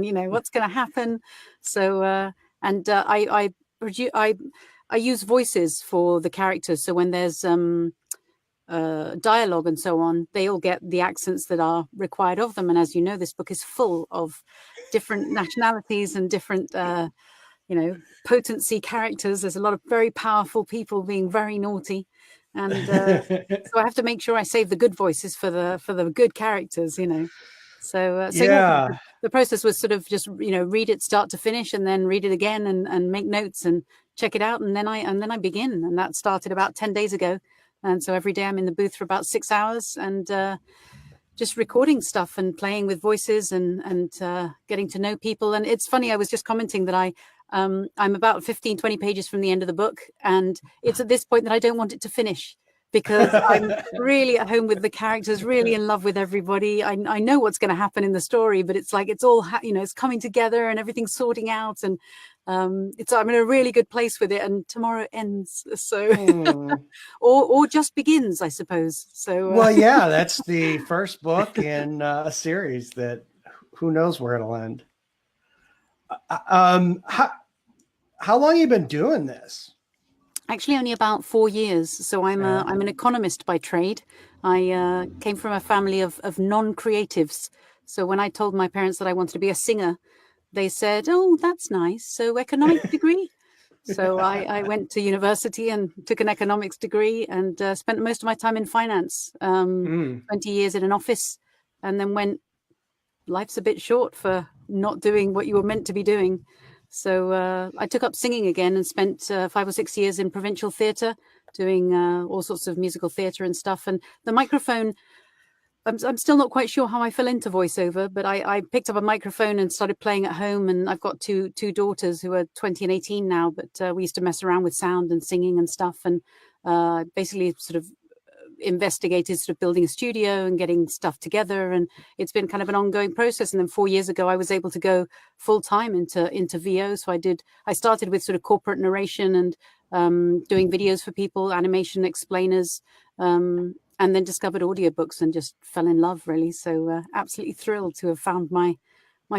and what's going to happen. So I use voices for the characters, so when there's dialogue and so on, they all get the accents that are required of them. And as you know, this book is full of different nationalities and different potency characters. There's a lot of very powerful people being very naughty, and so I have to make sure I save the good voices for the good characters. So yeah. The process was sort of just read it start to finish, and then read it again, and make notes and check it out, and then I begin. And that started about 10 days ago, and so every day I'm in the booth for about 6 hours, and just recording stuff and playing with voices and getting to know people. And it's funny, I was just commenting that I'm about 15-20 pages from the end of the book, and it's at this point that I don't want it to finish, because I'm really at home with the characters, really in love with everybody. I know what's going to happen in the story, but it's like it's all it's coming together and everything's sorting out, and I'm in a really good place with it. And tomorrow ends, so or just begins, I suppose. So well, yeah, that's the first book in a series that who knows where it'll end. How long have you been doing this? Actually, only about 4 years. So I'm an economist by trade. I came from a family of non-creatives. So when I told my parents that I wanted to be a singer, they said, "Oh, that's nice. So economics degree." So I went to university and took an economics degree, and spent most of my time in finance, 20 years in an office, and then went, life's a bit short for not doing what you were meant to be doing. So I took up singing again and spent 5 or 6 years in provincial theatre, doing all sorts of musical theatre and stuff. And the microphone, I'm still not quite sure how I fell into voiceover, but I picked up a microphone and started playing at home. And I've got two daughters who are 20 and 18 now, but we used to mess around with sound and singing and stuff. And basically sort of investigated sort of building a studio and getting stuff together, and it's been kind of an ongoing process. And then 4 years ago I was able to go full time into VO. So I started with sort of corporate narration and doing videos for people, animation explainers, and then discovered audiobooks and just fell in love, really. So absolutely thrilled to have found my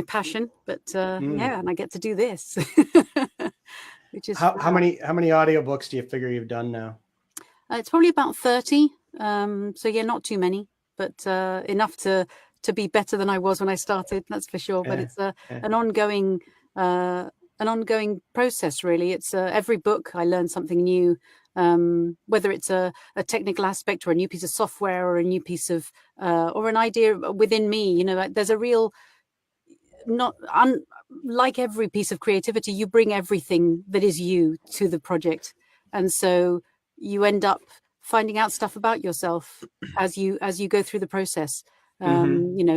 passion. But yeah, and I get to do this. Which is how many audiobooks do you figure you've done now? It's probably about 30. So yeah, not too many, but enough to be better than I was when I started. That's for sure. But it's an ongoing process, really. It's every book I learn something new, whether it's a technical aspect or a new piece of software or a new piece of or an idea within me. There's a real like every piece of creativity, you bring everything that is you to the project, and so you end up finding out stuff about yourself as you go through the process.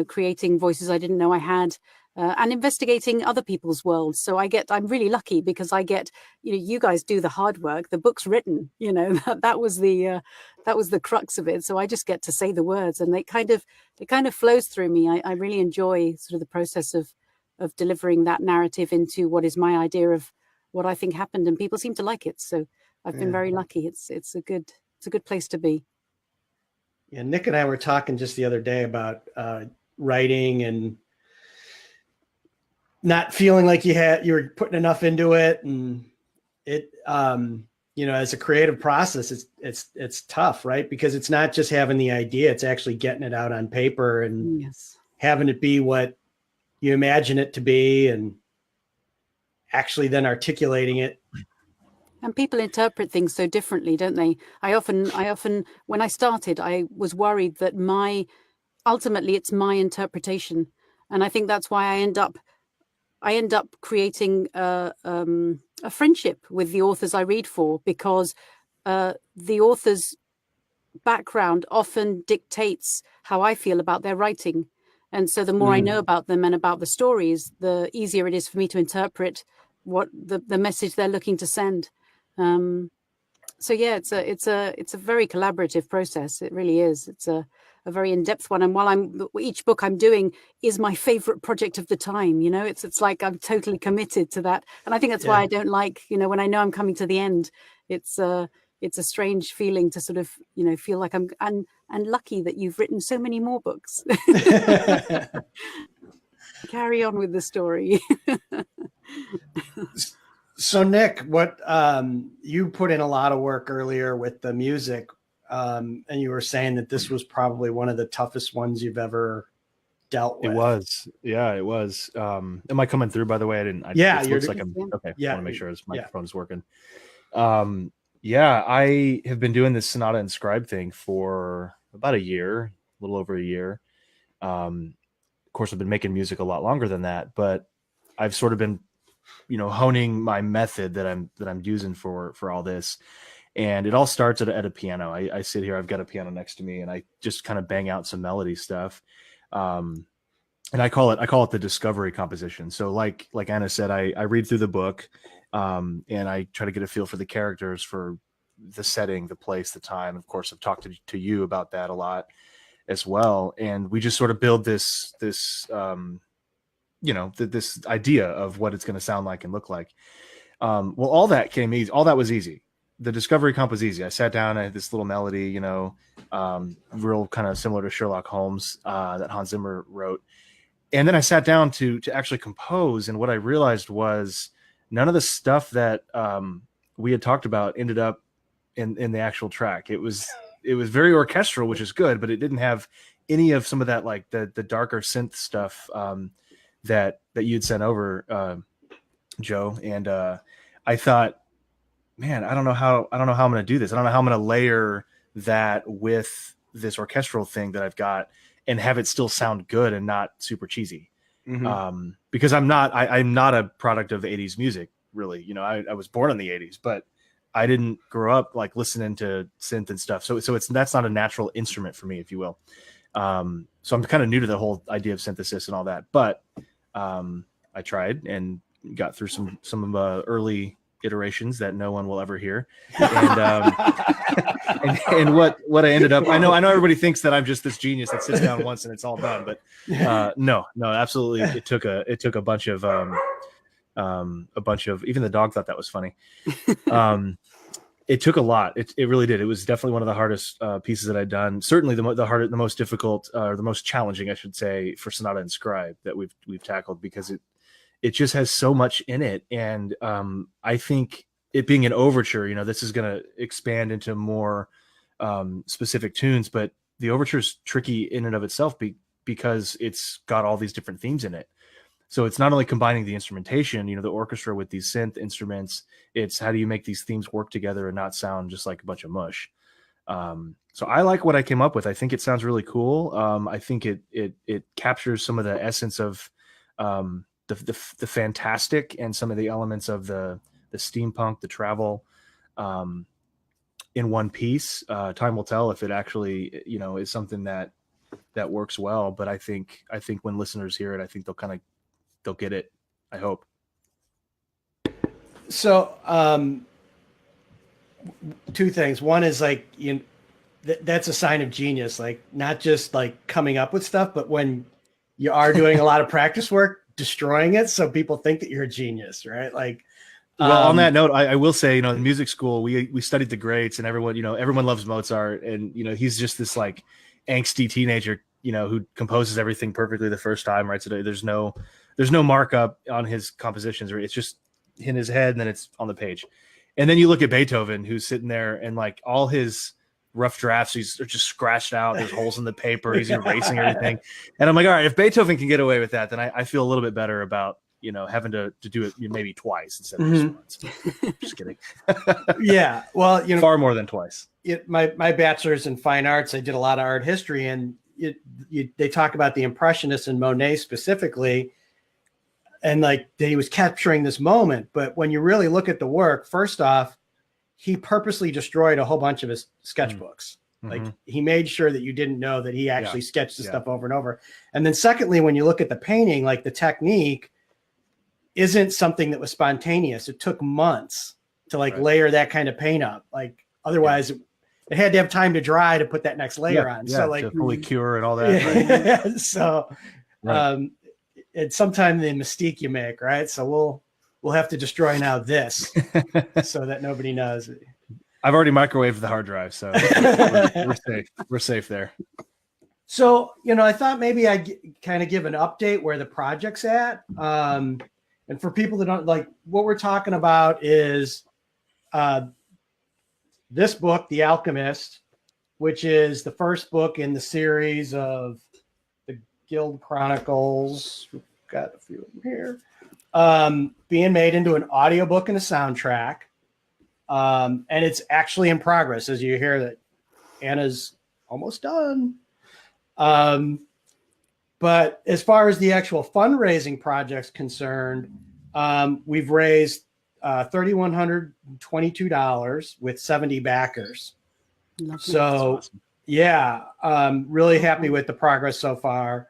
Creating voices I didn't know I had, and investigating other people's worlds. So I'm really lucky because I get, you guys do the hard work. The book's written, that was the crux of it. So I just get to say the words, and it kind of flows through me. I really enjoy sort of the process of delivering that narrative into what is my idea of what I think happened, and people seem to like it. So I've been very lucky. It's a good place to be. Yeah, Nick and I were talking just the other day about writing and not feeling like you were putting enough into it, and it as a creative process, it's tough, right? Because it's not just having the idea; it's actually getting it out on paper and having it be what you imagine it to be, and actually then articulating it. And people interpret things so differently, don't they? I often, when I started, I was worried that ultimately it's my interpretation. And I think that's why I end up creating a friendship with the authors I read for, because the author's background often dictates how I feel about their writing. And so the more I know about them and about the stories, the easier it is for me to interpret what the message they're looking to send. So yeah, it's a very collaborative process. It really is. It's a very in-depth one. And while each book I'm doing is my favorite project of the time, it's like I'm totally committed to that. And I think that's why I don't like, when I know I'm coming to the end, it's a strange feeling to sort of, feel like I'm lucky that you've written so many more books. Carry on with the story. So Nick, what you put in a lot of work earlier with the music, and you were saying that this was probably one of the toughest ones you've ever dealt with. It was. Yeah, it was. Am I coming through, by the way? It looks like I'm okay. Yeah, I want to make sure his microphone's working. Yeah, I have been doing this Sonata Inscribed thing for about a year, a little over a year. Of course, I've been making music a lot longer than that, but I've sort of been, honing my method that I'm using for all this. And it all starts at a piano. I sit here, I've got a piano next to me, and I just kind of bang out some melody stuff. And I call it the discovery composition. So like Anna said, I read through the book, and I try to get a feel for the characters, for the setting, the place, the time. Of course, I've talked to you about that a lot as well. And we just sort of build this idea of what it's going to sound like and look like. Well, all that came easy. All that was easy. The discovery comp was easy. I sat down, I had this little melody, real kind of similar to Sherlock Holmes, that Hans Zimmer wrote. And then I sat down to actually compose. And what I realized was none of the stuff that we had talked about ended up in the actual track. It was very orchestral, which is good, but it didn't have any of some of that, like the darker synth stuff that you'd sent over, Joe. And I thought, man, I don't know how I'm going to do this. I don't know how I'm going to layer that with this orchestral thing that I've got and have it still sound good and not super cheesy. Mm-hmm. Because I'm not a product of 80s music, really. I was born in the 80s, but I didn't grow up like listening to synth and stuff. So that's not a natural instrument for me, if you will. So I'm kind of new to the whole idea of synthesis and all that, but I tried and got through some early iterations that no one will ever hear. And what I ended up, I know everybody thinks that I'm just this genius that sits down once and it's all done, but no, absolutely. It took a bunch of even the dog thought that was funny. It took a lot. It really did. It was definitely one of the hardest pieces that I'd done. Certainly the most difficult, or the most challenging, I should say, for Sonata Inscribed that we've tackled, because it just has so much in it. And I think it being an overture, this is going to expand into more specific tunes, but the overture is tricky in and of itself because it's got all these different themes in it. So it's not only combining the instrumentation, the orchestra with these synth instruments, it's how do you make these themes work together and not sound just like a bunch of mush. So I like what I came up with. I think it sounds really cool. I think it captures some of the essence of the fantastic and some of the elements of the steampunk, the travel, in one piece. Time will tell if it actually, is something that works well. But I think when listeners hear it, I think they'll get it. I hope. So, two things. One is like, that's a sign of genius, like not just like coming up with stuff, but when you are doing a lot of practice work, destroying it. So people think that you're a genius, right? Like, well, on that note, I will say, in music school, we studied the greats, and everyone loves Mozart, and he's just this like angsty teenager, who composes everything perfectly the first time, right? So there's no markup on his compositions, or it's just in his head and then it's on the page. And then you look at Beethoven, who's sitting there and like all his rough drafts, they're just scratched out. There's holes in the paper. He's erasing everything. And I'm like, all right, if Beethoven can get away with that, then I feel a little bit better about, having to do it maybe twice instead of just once. Just kidding. Yeah. Well, far more than twice. My bachelor's in fine arts, I did a lot of art history, and they talk about the Impressionists and Monet specifically, and like he was capturing this moment. But when you really look at the work, first off, he purposely destroyed a whole bunch of his sketchbooks. Mm-hmm. Like he made sure that you didn't know that he actually sketched the stuff over and over. And then secondly, when you look at the painting, like the technique isn't something that was spontaneous. It took months to layer that kind of paint up. Like otherwise it had to have time to dry to put that next layer on. So like to fully cure and all that. Right? So, it's sometime the mystique you make, right? So we'll have to destroy now this so that nobody knows. I've already microwaved the hard drive, so we're safe. We're safe there. So, I thought maybe I'd kind of give an update where the project's at. And for people that don't like, what we're talking about is this book, The Alchemist, which is the first book in the series of the Guild Chronicles. We've got a few of them here. Being made into an audiobook and a soundtrack. And it's actually in progress, as you hear that Anna's almost done. But as far as the actual fundraising project's concerned, we've raised $3,122 with 70 backers. Lovely. So, awesome. Yeah, really happy with the progress so far.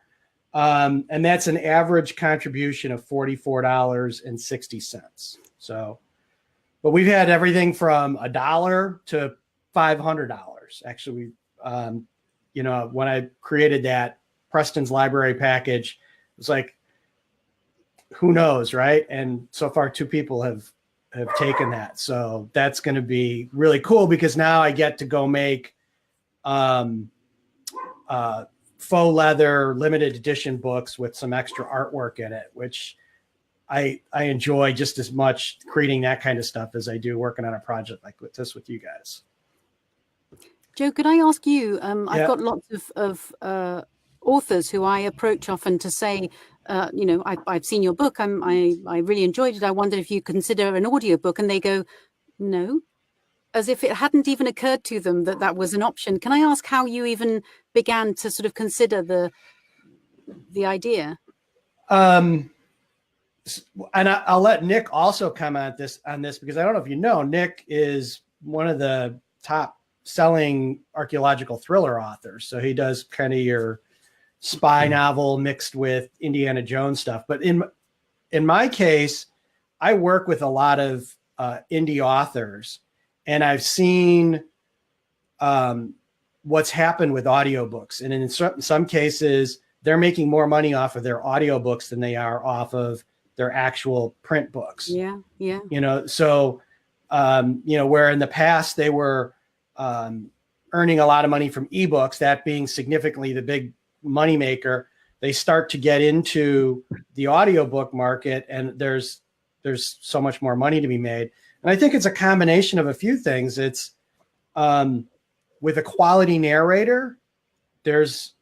And that's an average contribution of $44.60. So, but we've had everything from $1 to $500. Actually, when I created that Preston's library package, it was like, who knows, right? And so far, 2 people have taken that. So that's going to be really cool because now I get to go make faux leather limited edition books with some extra artwork in it, which I enjoy just as much creating that kind of stuff as I do working on a project like this with you guys. Joe, could I ask you, I've got lots of authors who I approach often to say, I've seen your book. I really enjoyed it. I wondered if you consider an audiobook, and they go, no, as if it hadn't even occurred to them that was an option. Can I ask how you even began to sort of consider the idea? And I'll let Nick also comment on this because I don't know if you know, Nick is one of the top selling archaeological thriller authors. So he does kind of your spy novel mixed with Indiana Jones stuff. But in my case, I work with a lot of indie authors, and I've seen what's happened with audiobooks. And in some cases, they're making more money off of their audiobooks than they are off of their actual print books. Yeah. So, where in the past they were earning a lot of money from ebooks, that being significantly the big moneymaker, they start to get into the audiobook market, and there's so much more money to be made. And I think it's a combination of a few things. It's with a quality narrator, it's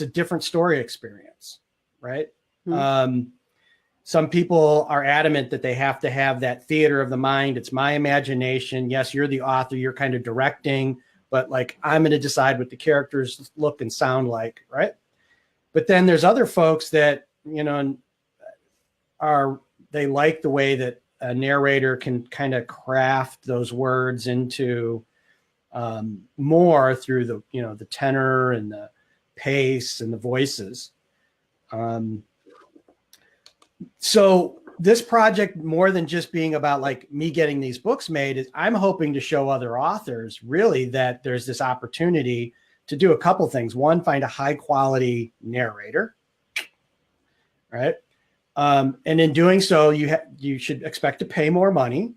a different story experience, right? Mm-hmm. Some people are adamant that they have to have that theater of the mind. It's my imagination. Yes, you're the author, you're kind of directing, but like I'm going to decide what the characters look and sound like, right? But then there's other folks that, they like the way that a narrator can kind of craft those words into more through the tenor and the pace and the voices. So this project, more than just being about like me getting these books made, is I'm hoping to show other authors really that there's this opportunity to do a couple things. One, find a high quality narrator, right? And in doing so, you should expect to pay more money.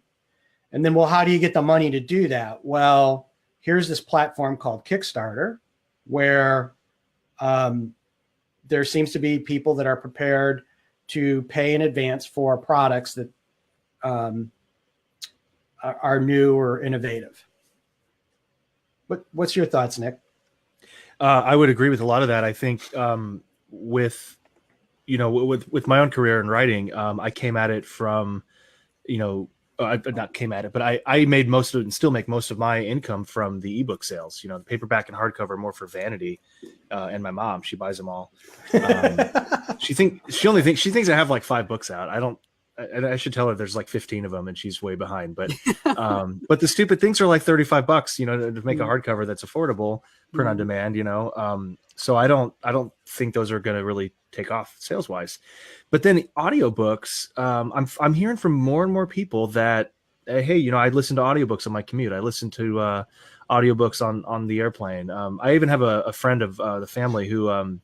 And then, well, how do you get the money to do that? Well, here's this platform called Kickstarter, where there seems to be people that are prepared to pay in advance for products that are new or innovative. What's your thoughts, Nick? I would agree with a lot of that. I think with my own career in writing, I came at it from, not came at it, but I made most of it and still make most of my income from the ebook sales. The paperback and hardcover more for vanity, and my mom, she buys them all. She thinks I have like 5 books out. I should tell her there's like 15 of them and she's way behind. But but the stupid things are like $35, to make a hardcover that's affordable, print on demand. So I don't think those are going to really take off sales wise. But then audiobooks, I'm hearing from more and more people that, hey, I listen to audiobooks on my commute. I listen to audiobooks on the airplane. I even have a friend of the family who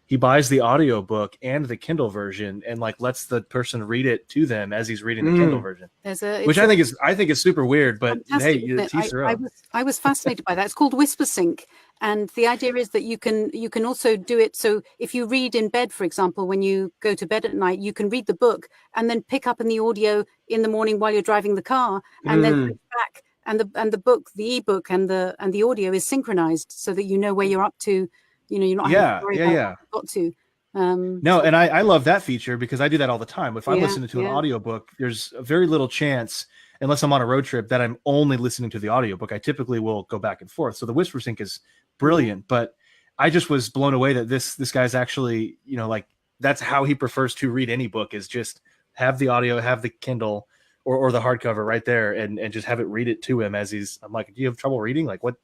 he buys the audiobook and the Kindle version and like lets the person read it to them as he's reading the Kindle version. Which I think is super weird, but hey, to each their own. I was fascinated by that. It's called WhisperSync, and the idea is that you can also do it. So if you read in bed, for example, when you go to bed at night, you can read the book and then pick up in the audio in the morning while you're driving the car, and then switch back, and the book, the ebook, and the audio is synchronized so that you know where you're up to. You know, you're not having to worry about what you've got to. No, and I love that feature because I do that all the time. If I'm listening to an audiobook, there's a very little chance, unless I'm on a road trip, that I'm only listening to the audiobook. I typically will go back and forth. So the WhisperSync is brilliant, but I just was blown away that this guy's actually, you know, like that's how he prefers to read any book, is just have the audio, have the Kindle or the hardcover right there and just have it read it to him as I'm like, do you have trouble reading? Like what?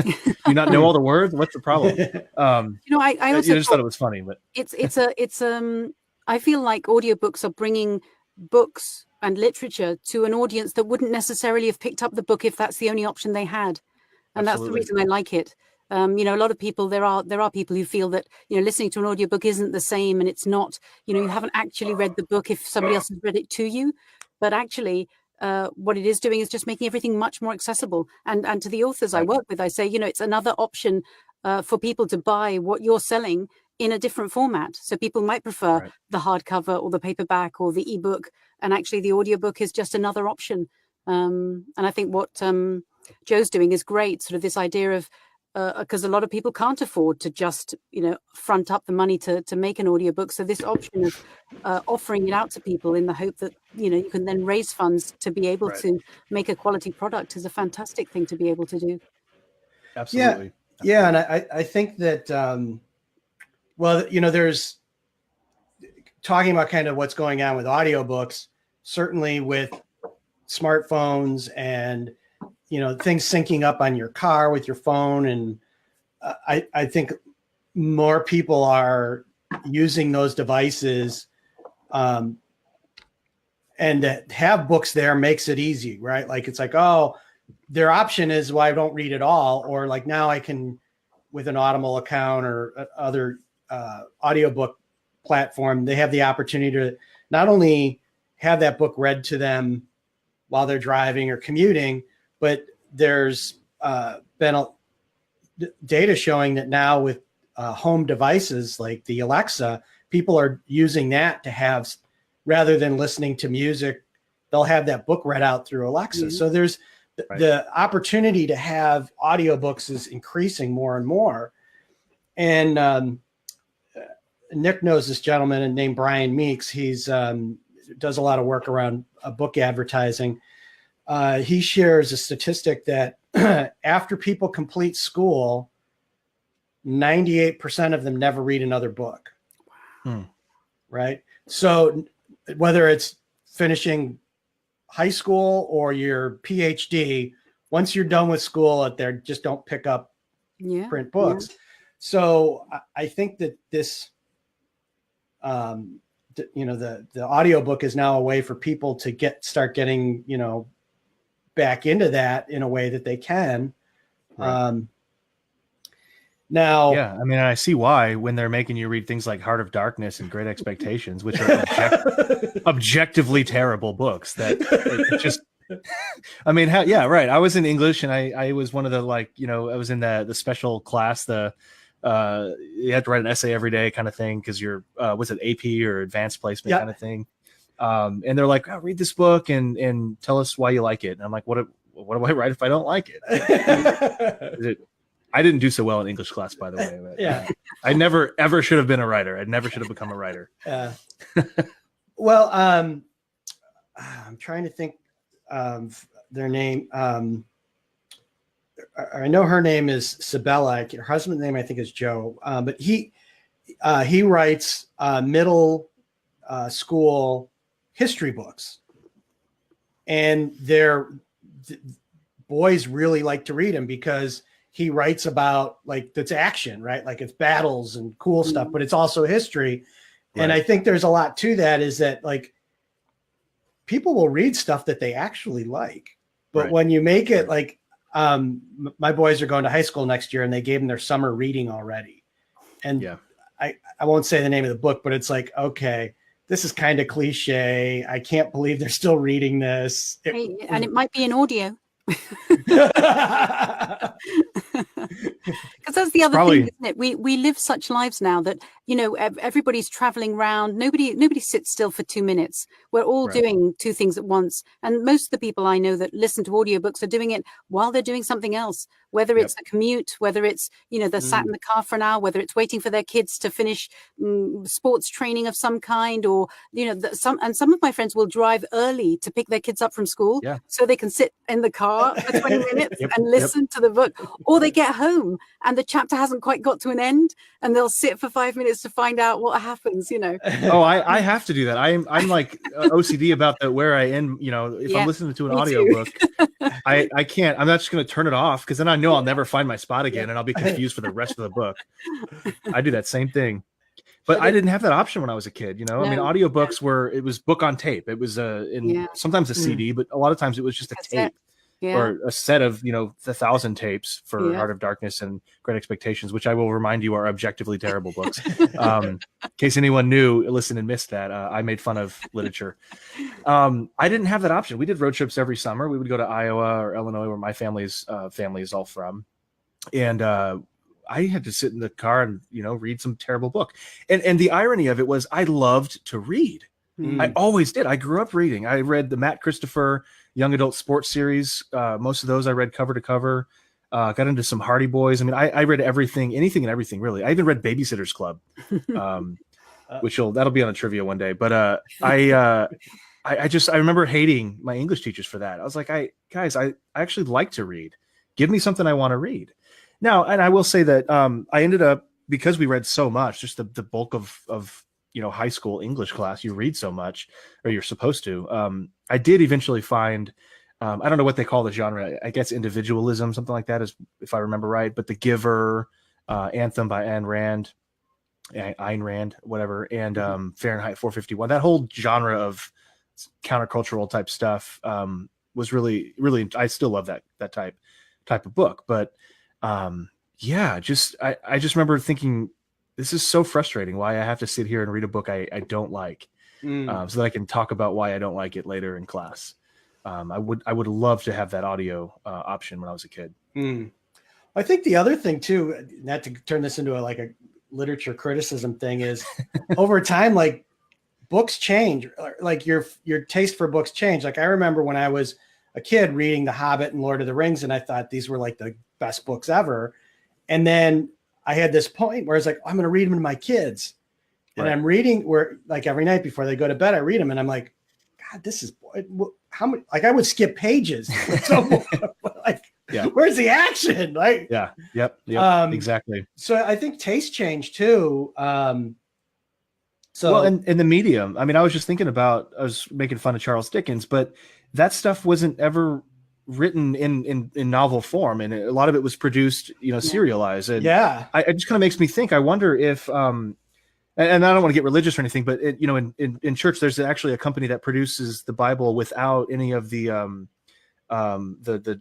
Do you not know all the words? What's the problem? I also just thought it was funny, but it's I feel like audiobooks are bringing books and literature to an audience that wouldn't necessarily have picked up the book if that's the only option they had. And that's the reason I like it. A lot of people, there are people who feel that, listening to an audiobook isn't the same, and it's not, you haven't actually read the book if somebody else has read it to you. But actually, what it is doing is just making everything much more accessible. And to the authors I work with, I say, it's another option for people to buy what you're selling in a different format. So people might prefer the hardcover or the paperback or the ebook, and actually the audiobook is just another option. And I think what Joe's doing is great, sort of this idea of, because a lot of people can't afford to just, front up the money to make an audiobook. So this option of offering it out to people in the hope that, you can then raise funds to be able to make a quality product is a fantastic thing to be able to do. Absolutely. Yeah. And I think that, there's talking about kind of what's going on with audiobooks, certainly with smartphones and, things syncing up on your car with your phone. And I think more people are using those devices, and to have books there makes it easy, right? Like, it's like, oh, their option is, well, I don't read it all. Or like now I can, with an Audible account or other audiobook platform, they have the opportunity to not only have that book read to them while they're driving or commuting, but there's been data showing that now with home devices like the Alexa, people are using that to have, rather than listening to music, they'll have that book read out through Alexa. Mm-hmm. So there's the opportunity to have audiobooks is increasing more and more. And Nick knows this gentleman named Brian Meeks. He's does a lot of work around book advertising. He shares a statistic that after people complete school, 98% of them never read another book. Right? So whether it's finishing high school or your PhD, once you're done with school out there, just don't pick up print books. Yeah. So I think that this, the audiobook is now a way for people to start getting, back into that in a way that they can. Now, yeah, I mean, I see why when they're making you read things like Heart of Darkness and Great Expectations, which are objectively terrible books that just, I mean, I was in English and I was one of the, I was in the special class, you had to write an essay every day kind of thing. Cause you're, was it AP or advanced placement kind of thing? And they're like, read this book and tell us why you like it. And I'm like, what do I write if I don't like it? I didn't do so well in English class, by the way. But, I never, ever should have been a writer. I never should have become a writer. Well, I'm trying to think of their name. I know her name is Sabella. Her husband's name, I think, is Joe. But he writes middle school history books, and boys really like to read him because he writes about that's action, right? Like it's battles and cool stuff, but it's also history. Right. And I think there's a lot to that, is that people will read stuff that they actually like, but when you make it my boys are going to high school next year and they gave them their summer reading already. And I won't say the name of the book, but it's like, okay, this is kind of cliche. I can't believe they're still reading this. And it might be in audio. Because that's the other thing, isn't it? We live such lives now that, you know, everybody's traveling around. Nobody sits still for 2 minutes. We're all doing two things at once. And most of the people I know that listen to audiobooks are doing it while they're doing something else, whether it's a commute, whether it's, you know, they're sat in the car for an hour, whether it's waiting for their kids to finish sports training of some kind, or, you know, some of my friends will drive early to pick their kids up from school so they can sit in the car for 20 minutes and listen to the book. Or they get home and the chapter hasn't quite got to an end and they'll sit for 5 minutes to find out what happens, you know. Oh, I have to do that. I'm like OCD about where I end, you know, if I'm listening to an audiobook, I can't, I'm not just going to turn it off, because then I know I'll never find my spot again and I'll be confused for the rest of the book. I do that same thing. But I didn't have that option when I was a kid, you know. I mean, audiobooks it was book on tape. It was sometimes a CD, but a lot of times it was just a tape. Or a set of, you know, 1,000 tapes for Heart of Darkness and Great Expectations, which I will remind you are objectively terrible books. In case anyone new listened and missed that, I made fun of literature. I didn't have that option. We did road trips every summer. We would go to Iowa or Illinois, where my family's family is all from. And I had to sit in the car and, you know, read some terrible book. And the irony of it was I loved to read. I always did. I grew up reading. I read the Matt Christopher young adult sports series. Most of those I read cover to cover. Got into some Hardy Boys. I mean, I read everything, anything and everything, really. I even read Babysitter's Club, that'll be on a trivia one day. But I remember hating my English teachers for that. I was like, I actually like to read. Give me something I want to read. Now, and I will say that I ended up, because we read so much, just the bulk of you know, high school English class, you read so much, or you're supposed to. I did eventually find, I don't know what they call the genre. I guess individualism, something like that, is, if I remember right. But The Giver, Anthem by Ayn Rand, whatever, and Fahrenheit 451. That whole genre of countercultural type stuff was really, really. I still love that type of book. But I just remember thinking, this is so frustrating. Why I have to sit here and read a book I don't like, so that I can talk about why I don't like it later in class. I would love to have that audio option when I was a kid. I think the other thing too, not to turn this into a literature criticism thing, is over time, like, books change, like your taste for books change. Like, I remember when I was a kid reading The Hobbit and Lord of the Rings, and I thought these were like the best books ever. And then I had this point where I was like, I'm going to read them to my kids. And I'm reading, where, like, every night before they go to bed, I read them, and I'm like, God, this is how many, like, I would skip pages. Where's the action? Like, Exactly. So I think taste change too. And the medium, I mean, I was just thinking about, I was making fun of Charles Dickens, but that stuff wasn't ever written in novel form, and a lot of it was produced, you know, serialized. And it just kind of makes me think, I wonder if and I don't want to get religious or anything, but you know, in church, there's actually a company that produces the Bible without any of the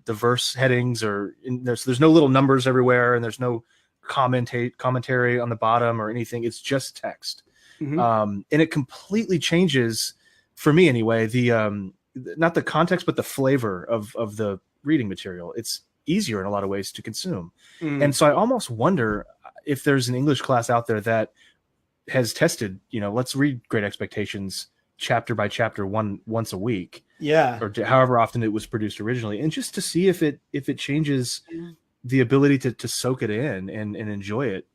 verse headings, or there's no little numbers everywhere, and there's no commentary on the bottom or anything. It's just text. And it completely changes, for me anyway, the not the context, but the flavor of the reading material. It's easier in a lot of ways to consume. And so I almost wonder if there's an English class out there that has tested, you know, let's read Great Expectations chapter by chapter once a week. Or however often it was produced originally. And just to see if it changes the ability to soak it in and enjoy it.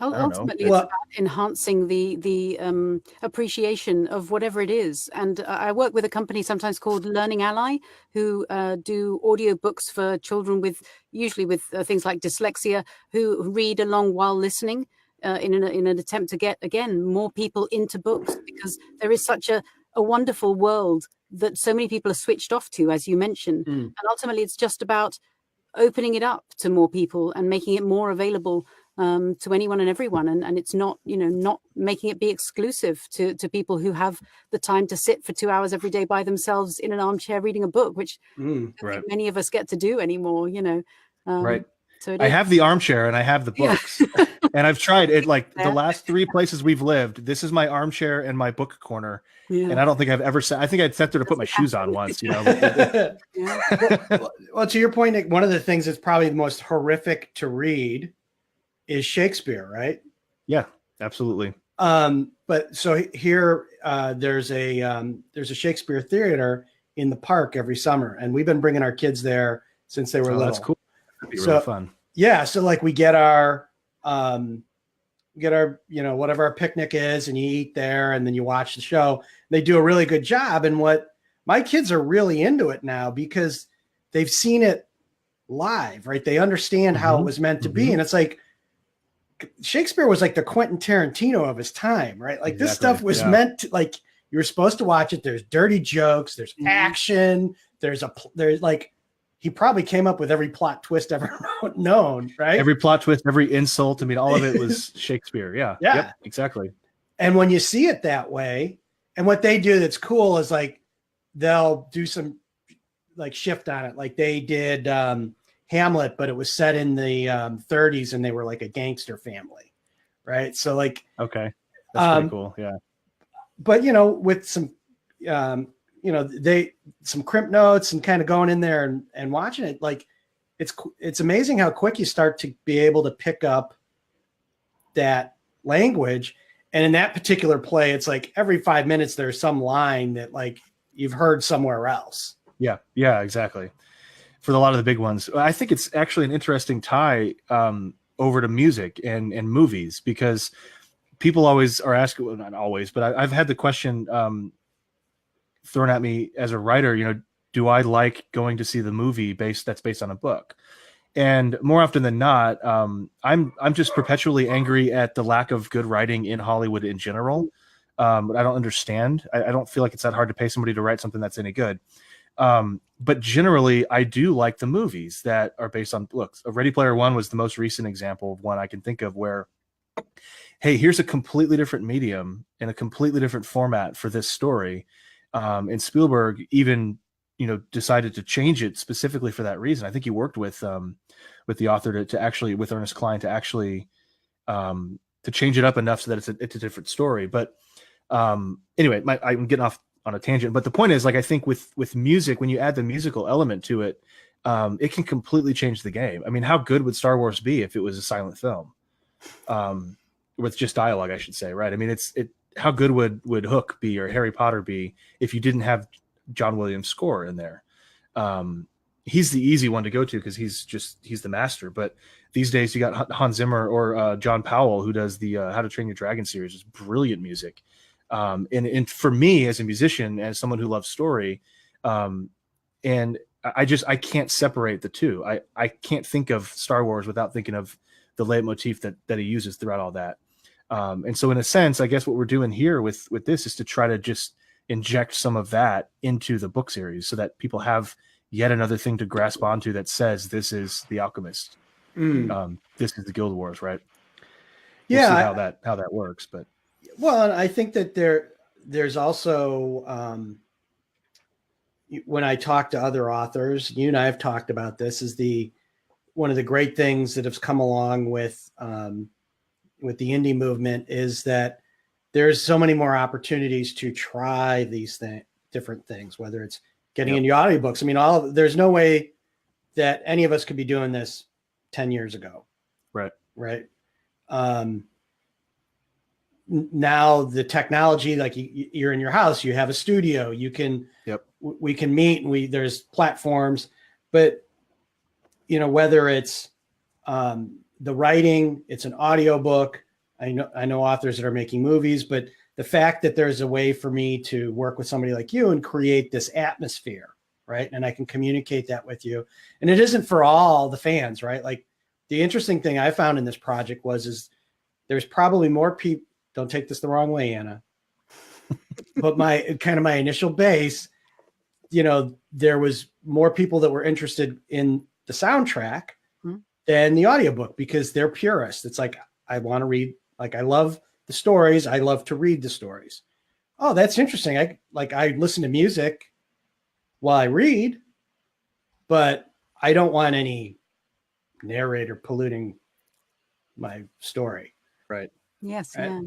Ultimately, it's about enhancing the appreciation of whatever it is. And I work with a company sometimes called Learning Ally, who do audiobooks for children usually with things like dyslexia, who read along while listening in an attempt to get, again, more people into books, because there is such a wonderful world that so many people are switched off to, as you mentioned. And ultimately, it's just about opening it up to more people and making it more available to anyone and everyone, and it's not, you know, not making it be exclusive to people who have the time to sit for 2 hours every day by themselves in an armchair reading a book, which I don't think many of us get to do anymore, you know. So I have the armchair and I have the books. And I've tried it, like the Yeah. last 3 places we've lived. This is my armchair and my book corner. Yeah. And I don't think I've ever sat. I think I'd sat there to put my shoes on once, you know. Yeah. Well, to your point, Nick, one of the things that's probably the most horrific to read is Shakespeare, right? Yeah, absolutely. But so here, there's a Shakespeare theater in the park every summer, and we've been bringing our kids there since they were little. That's cool. That'd be So- really fun. Yeah, so like we get our whatever our picnic is, and you eat there, and then you watch the show. They do a really good job, and what my kids are really into it now because they've seen it live, right? They understand how it was meant to be, and it's like Shakespeare was like the Quentin Tarantino of his time, right? Like this stuff was meant to, like, you were supposed to watch it. There's dirty jokes, there's action, there's like, he probably came up with every plot twist ever known, right? Every plot twist, every insult. I mean, all of it was Shakespeare. Yeah. Yeah. Yep, exactly. And when you see it that way, and what they do that's cool is like they'll do some like shift on it. Like they did Hamlet, but it was set in the 30s and they were like a gangster family, right? So like, okay, that's pretty cool. Yeah. But, you know, with some, some crimp notes and kind of going in there and watching it, like it's amazing how quick you start to be able to pick up that language. And in that particular play, it's like every 5 minutes, there's some line that like you've heard somewhere else. Yeah. Yeah, exactly. For a lot of the big ones, I think it's actually an interesting tie over to music and movies, because people always are asking, well, not always, but I've had the question thrown at me as a writer, you know, do I like going to see the movie that's based on a book? And more often than not, I'm just perpetually angry at the lack of good writing in Hollywood in general. But I don't understand. I don't feel like it's that hard to pay somebody to write something that's any good. But generally, I do like the movies that are based on books. Ready Player One was the most recent example of one I can think of where, hey, here's a completely different medium and a completely different format for this story. And Spielberg even, you know, decided to change it specifically for that reason. I think he worked with the author to actually, with Ernest Cline, to actually to change it up enough so that it's a different story. But anyway, I'm getting off on a tangent. But the point is, like, I think with music, when you add the musical element to it, it can completely change the game. I mean, how good would Star Wars be if it was a silent film with just dialogue, I should say, right? I mean, how good would Hook be or Harry Potter be if you didn't have John Williams' score in there? He's the easy one to go to because he's the master. But these days you got Hans Zimmer or John Powell, who does the How to Train Your Dragon series. It's brilliant music. And for me as a musician, as someone who loves story, and I can't separate the two. I can't think of Star Wars without thinking of the leitmotif that he uses throughout all that. And so in a sense, I guess what we're doing here with this is to try to just inject some of that into the book series so that people have yet another thing to grasp onto that says this is the Alchemist. This is the Guild Wars, right? We'll see how that works. But well, I think that there's also when I talk to other authors, you and I have talked about this, is one of the great things that has come along with the indie movement is that there's so many more opportunities to try these different things, whether it's getting into audiobooks. I mean, there's no way that any of us could be doing this 10 years ago. Right. Now the technology, like you're in your house, you have a studio, you can, we can meet, there's platforms, but you know, whether it's the writing, it's an audiobook. I know authors that are making movies, but the fact that there's a way for me to work with somebody like you and create this atmosphere, right? And I can communicate that with you. And it isn't for all the fans, right? Like the interesting thing I found in this project is there's probably more people, don't take this the wrong way, Anna, but my initial base, you know, there was more people that were interested in the soundtrack than the audiobook because they're purists. It's like, I want to read, like, I love the stories. I love to read the stories. Oh, that's interesting. I listen to music while I read, but I don't want any narrator polluting my story. Right. Yes. Right. Yeah.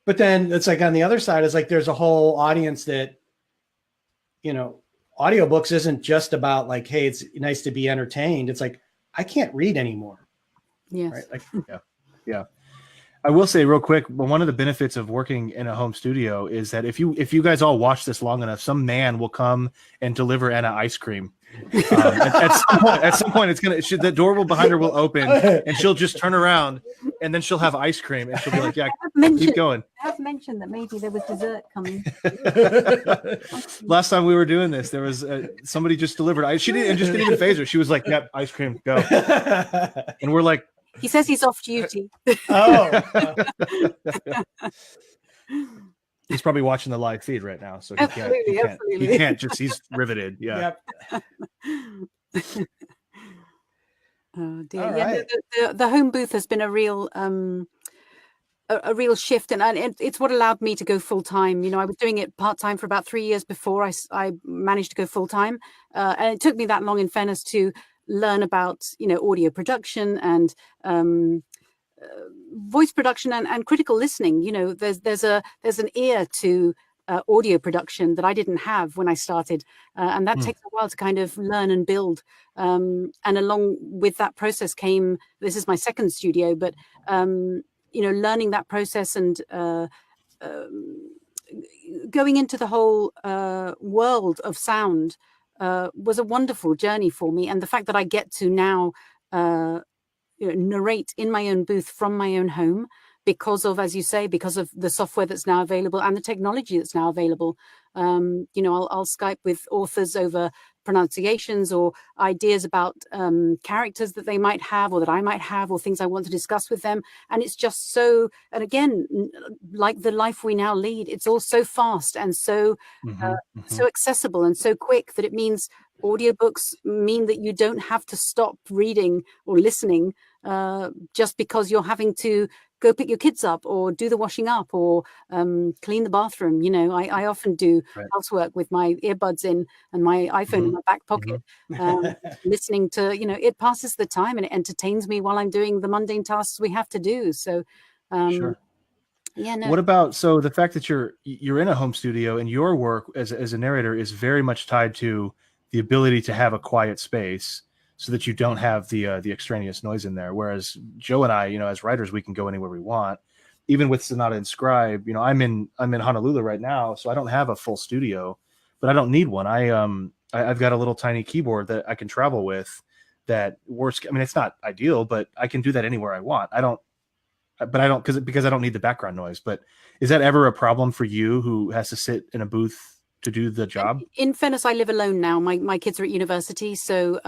But then it's like on the other side is like there's a whole audience that, you know, audiobooks isn't just about like, hey, it's nice to be entertained. It's like, I can't read anymore. Yes. Right. Like, Yeah. I will say real quick, one of the benefits of working in a home studio is that if you guys all watch this long enough, some man will come and deliver Anna ice cream. At some point, it's the door will behind her will open, and she'll just turn around, and then she'll have ice cream, and she'll be like, "Yeah, keep going." I have mentioned that maybe there was dessert coming. Last time we were doing this, there was somebody just delivered ice. She didn't, and just didn't even phase her. She was like, "Yep, ice cream, go." And we're like, He says he's off duty. oh. he's probably watching the live feed right now, so he can't just, he's riveted. Yeah. Yep. Oh dear. All Yeah, right. the home booth has been a real real shift, and it's what allowed me to go full time. You know, I was doing it part time for about 3 years before I managed to go full time, and it took me that long, in fairness, to learn about, you know, audio production and voice production and critical listening. You know, there's an ear to audio production that I didn't have when I started, and that takes a while to kind of learn and build. And along with that process came, this is my second studio, but you know, learning that process and going into the whole world of sound was a wonderful journey for me. And the fact that I get to now you know, narrate in my own booth from my own home, because of, as you say, because of the software that's now available and the technology that's now available. You know, I'll Skype with authors over pronunciations or ideas about characters that they might have or that I might have, or things I want to discuss with them. And it's just so, and again, like the life we now lead, it's all so fast and so so accessible and so quick that it means audiobooks mean that you don't have to stop reading or listening just because you're having to go pick your kids up or do the washing up or clean the bathroom. You know, I often do housework with my earbuds in and my iPhone in my back pocket, listening to, you know, it passes the time and it entertains me while I'm doing the mundane tasks we have to do. So, Sure. Yeah. No. What about, so the fact that you're in a home studio and your work as a narrator is very much tied to the ability to have a quiet space so that you don't have the extraneous noise in there. Whereas Joe and I, you know, as writers, we can go anywhere we want. Even with Sonata and Scribe, you know, I'm in Honolulu right now, so I don't have a full studio, but I don't need one. I've got a little tiny keyboard that I can travel with that works. I mean, it's not ideal, but I can do that anywhere I want. Because I don't need the background noise. But is that ever a problem for you who has to sit in a booth to do the job? In fairness, I live alone now. My kids are at university, so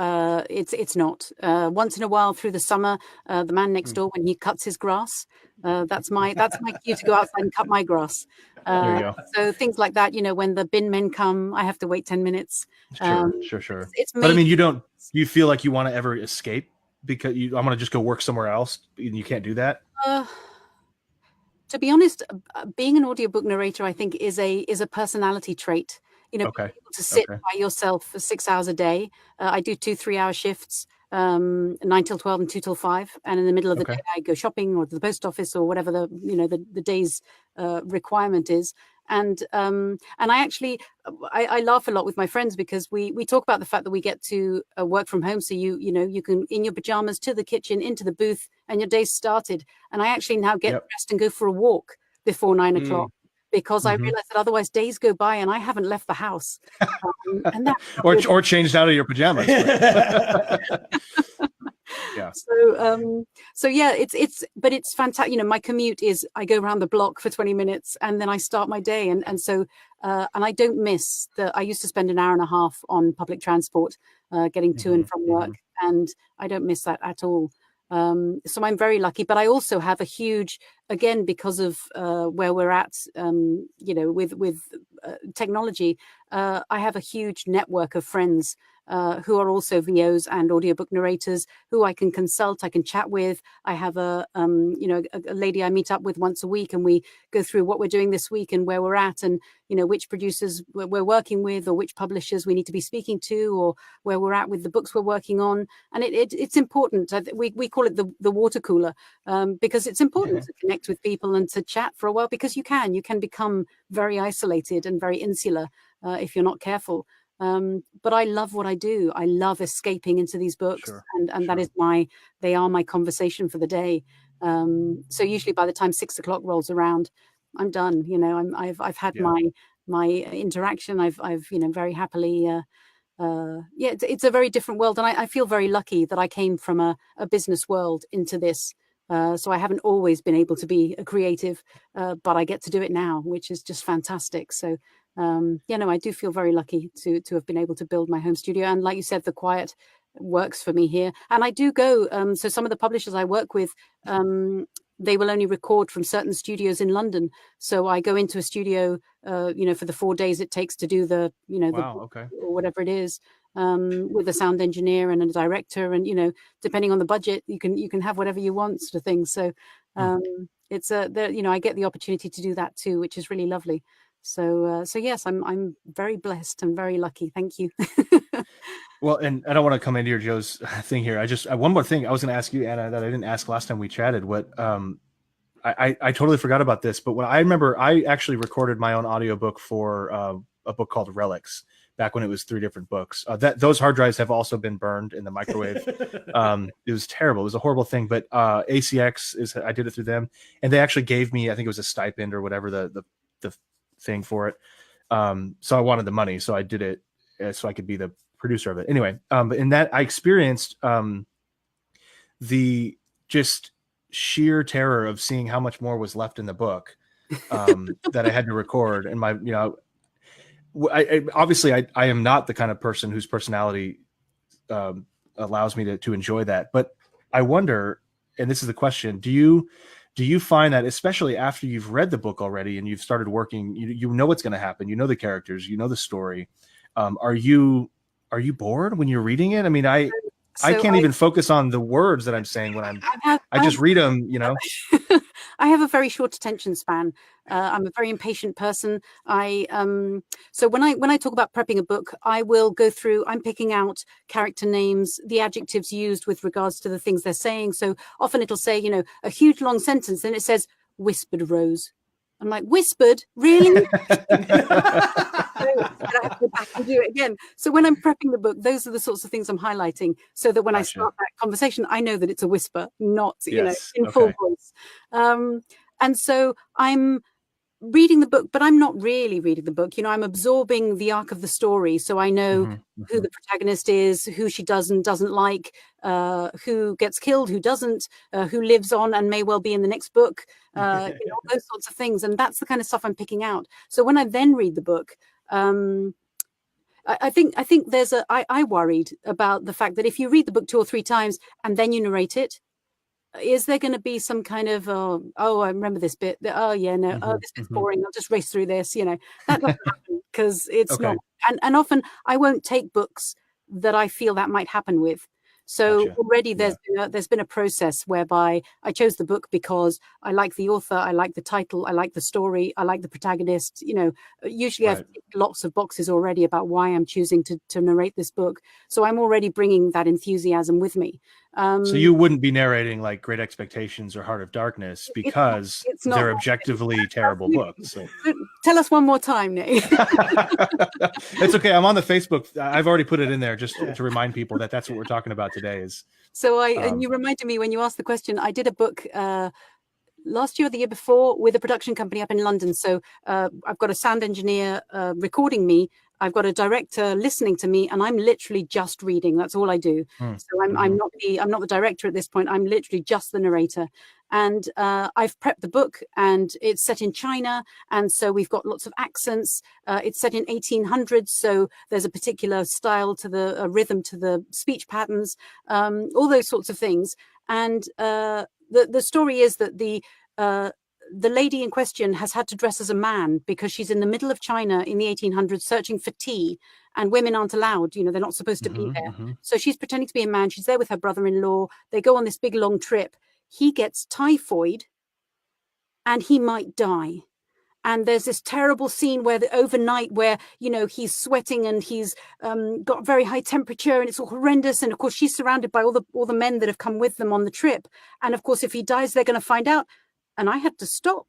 it's not. Once in a while through the summer, the man next door, when he cuts his grass, that's my cue to go outside and cut my grass. There you go. So things like that, you know, when the bin men come, I have to wait 10 minutes. Sure. It's but I mean, you feel like you want to ever escape because I want to just go work somewhere else, and you can't do that? To be honest, being an audiobook narrator, I think, is a personality trait. You know, being able to sit by yourself for 6 hours a day. I do 2 3-hour shifts, 9 till 12 and 2 till 5. And in the middle of the day, I go shopping or to the post office or whatever the day's requirement is. And I actually, I laugh a lot with my friends because we talk about the fact that we get to work from home. So you can, in your pajamas, to the kitchen, into the booth, and your day's started. And I actually now get dressed and go for a walk before 9 o'clock because I realize that otherwise days go by and I haven't left the house. And that or changed out of your pajamas. Yeah. So yeah, it's fantastic. You know, my commute is I go around the block for 20 minutes and then I start my day. And so I don't miss I used to spend an hour and a half on public transport, getting to and from work. And I don't miss that at all. So I'm very lucky, but I also have a huge again, because of where we're at, with technology, I have a huge network of friends who are also VOs and audiobook narrators who I can consult, I can chat with. I have a lady I meet up with once a week, and we go through what we're doing this week and where we're at, and which producers we're working with, or which publishers we need to be speaking to, or where we're at with the books we're working on. And it's important. We call it the water cooler, because it's important to connect with people and to chat for a while, because you can become very isolated and very insular if you're not careful. But I love what I do. I love escaping into these books, and that is they are my conversation for the day. So usually by the time 6 o'clock rolls around, I'm done. I've had my interaction. I've very happily. It's a very different world, and I feel very lucky that I came from a business world into this. So I haven't always been able to be a creative, but I get to do it now, which is just fantastic. So I do feel very lucky to have been able to build my home studio. And like you said, the quiet works for me here. And I do go, so some of the publishers I work with, they will only record from certain studios in London. So I go into a studio, for the 4 days it takes to do the or whatever it is, with a sound engineer and a director. And, depending on the budget, you can have whatever you want, sort of thing. So it's I get the opportunity to do that too, which is really lovely. So yes, I'm very blessed and very lucky. Thank you. Well, and I don't want to come into your Joe's thing here. One more thing I was going to ask you, Anna, that I didn't ask last time we chatted. What I totally forgot about this, but when I remember, I actually recorded my own audiobook for a book called Relics back when it was 3 different books. Those hard drives have also been burned in the microwave. It was terrible. It was a horrible thing. But ACX I did it through them, and they actually gave me, I think it was a stipend or whatever the thing for it. So I wanted the money, so I did it so I could be the producer of it. Anyway, but in that I experienced the just sheer terror of seeing how much more was left in the book that I had to record. And obviously I am not the kind of person whose personality allows me to enjoy that. But I wonder, and this is the question, do you find that, especially after you've read the book already and you've started working, you know what's going to happen, you know the characters, you know the story, are you bored when you're reading it? I mean, I can't even focus on the words that I'm saying when I just read them, I have a very short attention span. I'm a very impatient person. So when I talk about prepping a book, I will go through, I'm picking out character names, the adjectives used with regards to the things they're saying. So often it'll say, a huge long sentence, and it says whispered Rose. I'm like, whispered? Really? I have to go back and do it again. So when I'm prepping the book, those are the sorts of things I'm highlighting, so that when I start that conversation, I know that it's a whisper, not in full voice. And so I'm reading the book, but I'm not really reading the book. I'm absorbing the arc of the story, so I know who the protagonist is, who she doesn't like, who gets killed, who doesn't, who lives on and may well be in the next book, those sorts of things. And that's the kind of stuff I'm picking out. So when I then read the book, I think there's I worried about the fact that if you read the book 2 or 3 times and then you narrate it, is there going to be some kind of I remember this bit, this bit's boring, I'll just race through this, that doesn't happen, because it's not, and often I won't take books that I feel that might happen with. So already there's been a process whereby I chose the book because I like the author, I like the title, I like the story, I like the protagonist. Usually I've ticked lots of boxes already about why I'm choosing to narrate this book. So I'm already bringing that enthusiasm with me. So you wouldn't be narrating like Great Expectations or Heart of Darkness because it's not, they're objectively terrible books. So. Tell us one more time, Nate. It's okay. I'm on the Facebook. I've already put it in there just to remind people that that's what we're talking about today. And you reminded me when you asked the question, I did a book last year or the year before with a production company up in London. So I've got a sound engineer recording me. I've got a director listening to me, and I'm literally just reading. That's all I do. So I'm not the director at this point. I'm literally just the narrator. And I've prepped the book, and it's set in China, and so we've got lots of accents. It's set in 1800s, so there's a particular style to the rhythm to the speech patterns, all those sorts of things. And the story is that the lady in question has had to dress as a man because she's in the middle of China in the 1800s searching for tea, and women aren't allowed, you know, they're not supposed to be there. So she's pretending to be a man. She's there with her brother-in-law. They go on this big long trip. He gets typhoid and he might die. And there's this terrible scene where overnight where, you know, he's sweating and he's got very high temperature and it's all horrendous. And of course, she's surrounded by all the men that have come with them on the trip. And of course, if he dies, they're going to find out. And I had to stop.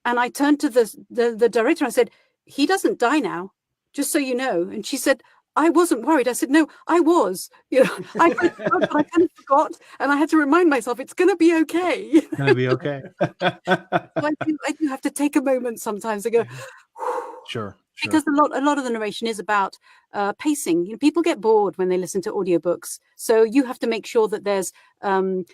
And I turned to the director and I said, he doesn't die now, just so you know. And she said, I wasn't worried. I said, no, I was. You know, I kind of forgot, and I had to remind myself it's going to be okay. It's going to be okay. So I do have to take a moment sometimes to go. Sure. Because a lot of the narration is about pacing. You know, people get bored when they listen to audiobooks, so you have to make sure that there's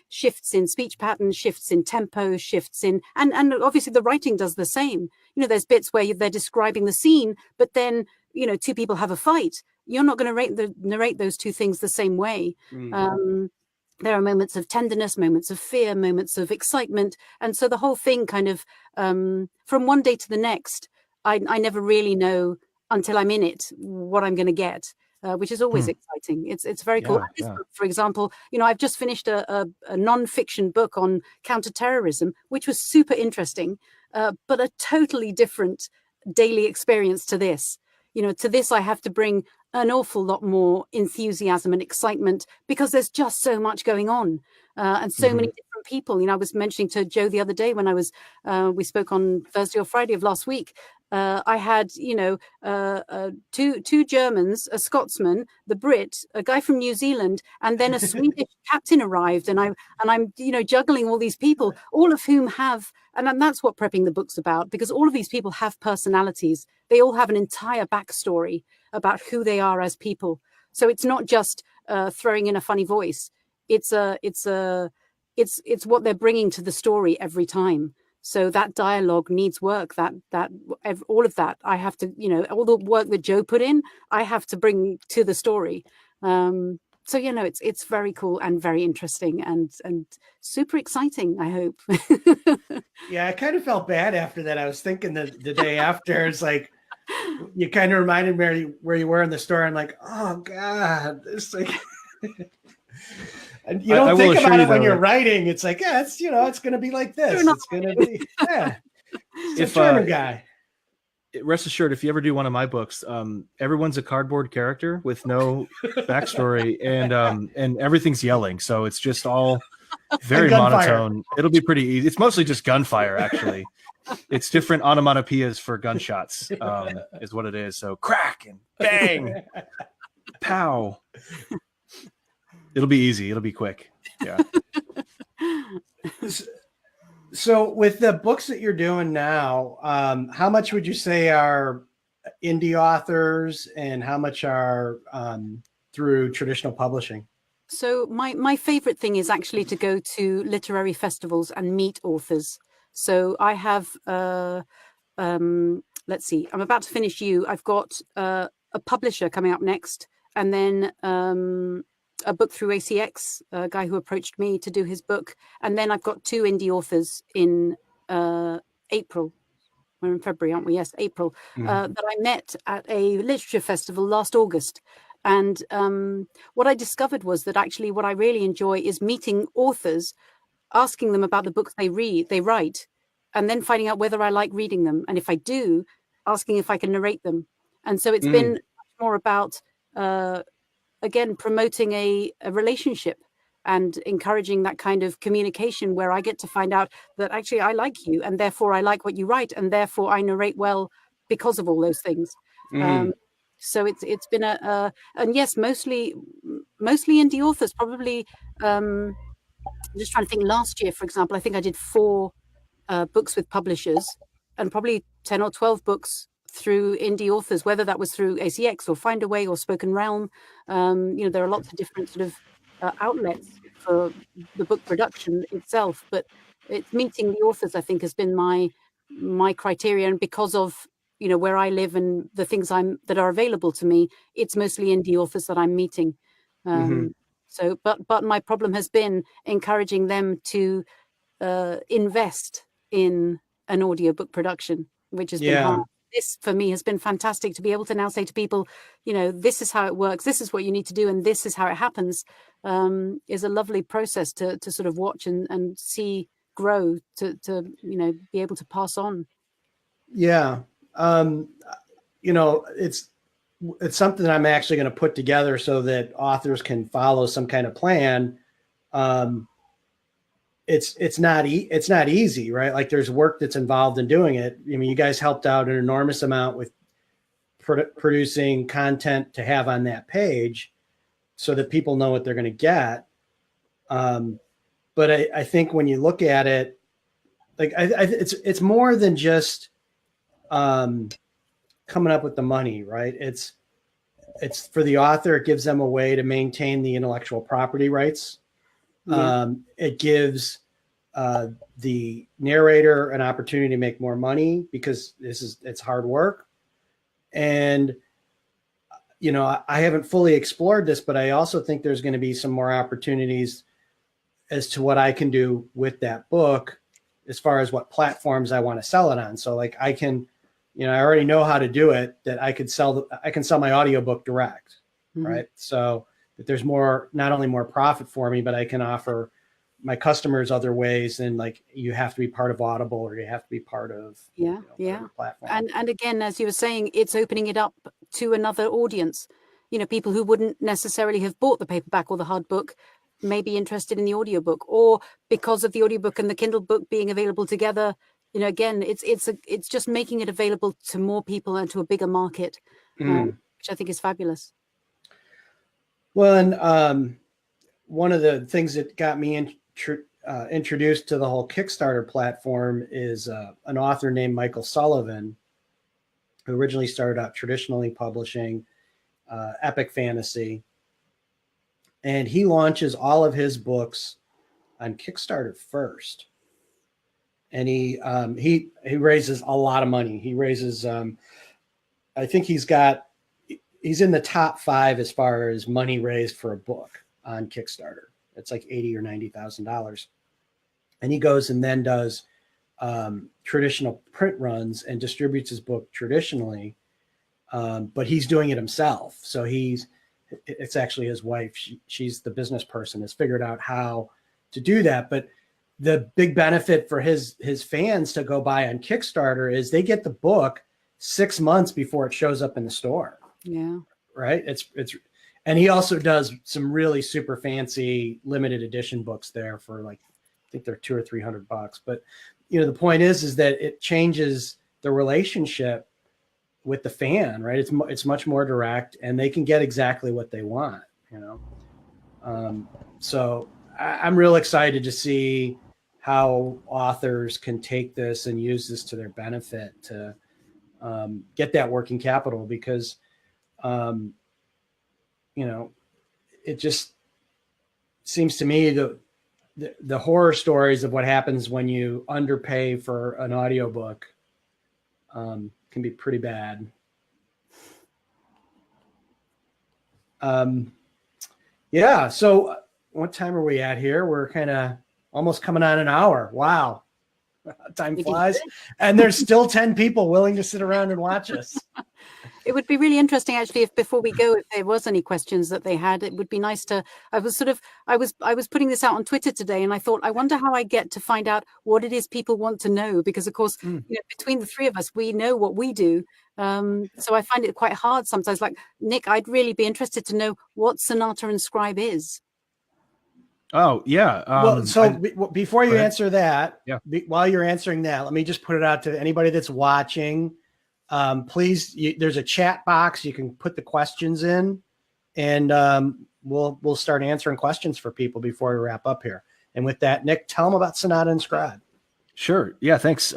shifts in speech patterns, shifts in tempo, shifts in, and obviously the writing does the same. You know, there's bits where they're describing the scene, but then, you know, two people have a fight. You're not going to narrate those two things the same way. There are moments of tenderness, moments of fear, moments of excitement, and so the whole thing kind of from one day to the next. I never really know until I'm in it what I'm going to get, which is always exciting. It's very cool. This book, for example, you know, I've just finished a non-fiction book on counterterrorism, which was super interesting, but a totally different daily experience to this. You know, to this I have to bring an awful lot more enthusiasm and excitement because there's just so much going on and so many different people. You know, I was mentioning to Joe the other day when I was we spoke on Thursday or Friday of last week. I had, you know, two Germans, a Scotsman, the Brit, a guy from New Zealand, and then a Swedish captain arrived, and I'm, you know, juggling all these people, all of whom have, and that's what prepping the book's about, because all of these people have personalities. They all have an entire backstory about who they are as people. So it's not just throwing in a funny voice. It's what they're bringing to the story every time. So that dialogue needs work. That all of that I have to, you know, all the work that Joe put in, I have to bring to the story. So you know, it's very cool and very interesting and super exciting, I hope. Yeah, I kind of felt bad after that. I was thinking the day after, it's like you kind of reminded me where you were in the store. And like, oh God, this like. And you don't think about it when you're writing. It's like, yeah, it's, you know, it's going to be like this. It's going to be, yeah. It's a German guy. Rest assured, if you ever do one of my books, everyone's a cardboard character with no backstory, and everything's yelling. So it's just all very monotone. It'll be pretty easy. It's mostly just gunfire, actually. It's different onomatopoeias for gunshots, is what it is. So crack and bang, pow. It'll be easy. It'll be quick. Yeah. So with the books that you're doing now, how much would you say are indie authors and how much are through traditional publishing? So my favorite thing is actually to go to literary festivals and meet authors. So I have, let's see, I'm about to finish You. I've got a publisher coming up next, and then a book through ACX, a guy who approached me to do his book. And then I've got two indie authors in April. We're in February, aren't we? Yes, April. That I met at a literature festival last August. And what I discovered was that actually what I really enjoy is meeting authors, asking them about the books they write, and then finding out whether I like reading them. And if I do, asking if I can narrate them. And so it's been more about again, promoting a relationship and encouraging that kind of communication where I get to find out that actually I like you and therefore I like what you write and therefore I narrate well because of all those things. So it's been and yes, mostly indie authors, probably. I'm just trying to think. Last year, for example, I think I did 4 books with publishers and probably 10 or 12 books through indie authors, whether that was through ACX or Find a Way or Spoken Realm. You know, there are lots of different sort of outlets for the book production itself, but it's meeting the authors, I think, has been my criteria. And because of, you know, where I live and the things that are available to me, it's mostly indie authors that I'm meeting. So, but my problem has been encouraging them to invest in an audiobook production, which has been hard. This for me has been fantastic to be able to now say to people, this is how it works, this is what you need to do, and this is how it happens. Is a lovely process to sort of watch and see grow, to be able to pass on. Yeah. It's something that I'm actually going to put together so that authors can follow some kind of plan. It's not easy, right? Like, there's work that's involved in doing it. I mean, you guys helped out an enormous amount with producing content to have on that page so that people know what they're going to get. But I think when you look at it, like, it's more than just coming up with the money, right? It's for the author. It gives them a way to maintain the intellectual property rights. It gives the narrator an opportunity to make more money because it's hard work. And, I haven't fully explored this, but I also think there's going to be some more opportunities as to what I can do with that book as far as what platforms I want to sell it on. So, like, I can, I already know how to do it, that I can sell my audiobook direct, right? So that there's not only more profit for me, but I can offer my customers other ways than, like, you have to be part of Audible or you have to be part of platform. And again, as you were saying, it's opening it up to another audience. People who wouldn't necessarily have bought the paperback or the hard book may be interested in the audiobook, or because of the audiobook and the Kindle book being available together. Again, it's just making it available to more people and to a bigger market, which I think is fabulous. Well, and one of the things that got me introduced to the whole Kickstarter platform is an author named Michael Sullivan, who originally started out traditionally publishing epic fantasy. And he launches all of his books on Kickstarter first. And he raises a lot of money. He raises, I think he's in the top 5 as far as money raised for a book on Kickstarter. It's like $80,000 or $90,000. And he goes and then does traditional print runs and distributes his book traditionally. But he's doing it himself. So it's actually his wife. She's the business person, has figured out how to do that. But the big benefit for his fans to go buy on Kickstarter is they get the book 6 months before it shows up in the store. Yeah. Right. And he also does some really super fancy limited edition books there for, like, I think they're $200 or $300. But, the point is that it changes the relationship with the fan, right? It's much more direct, and they can get exactly what they want, So I'm real excited to see how authors can take this and use this to their benefit to get that working capital, because, it just seems to me the horror stories of what happens when you underpay for an audiobook can be pretty bad. So what time are we at here? We're kind of almost coming on an hour. Wow. Time flies. And there's still 10 people willing to sit around and watch us. It would be really interesting, actually, if before we go, if there was any questions that they had. It would be nice to. I was putting this out on Twitter today, and I thought, I wonder how I get to find out what it is people want to know, because, of course, between the three of us, we know what we do. So I find it quite hard sometimes. Like, Nick, I'd really be interested to know what Sonata and Scribe is. Oh, yeah. Before you answer that, while you're answering that, let me just put it out to anybody that's watching. Please, there's a chat box. You can put the questions in, and we'll start answering questions for people before we wrap up here. And with that, Nick, tell them about Sonata and Scribe. Sure. Yeah, thanks.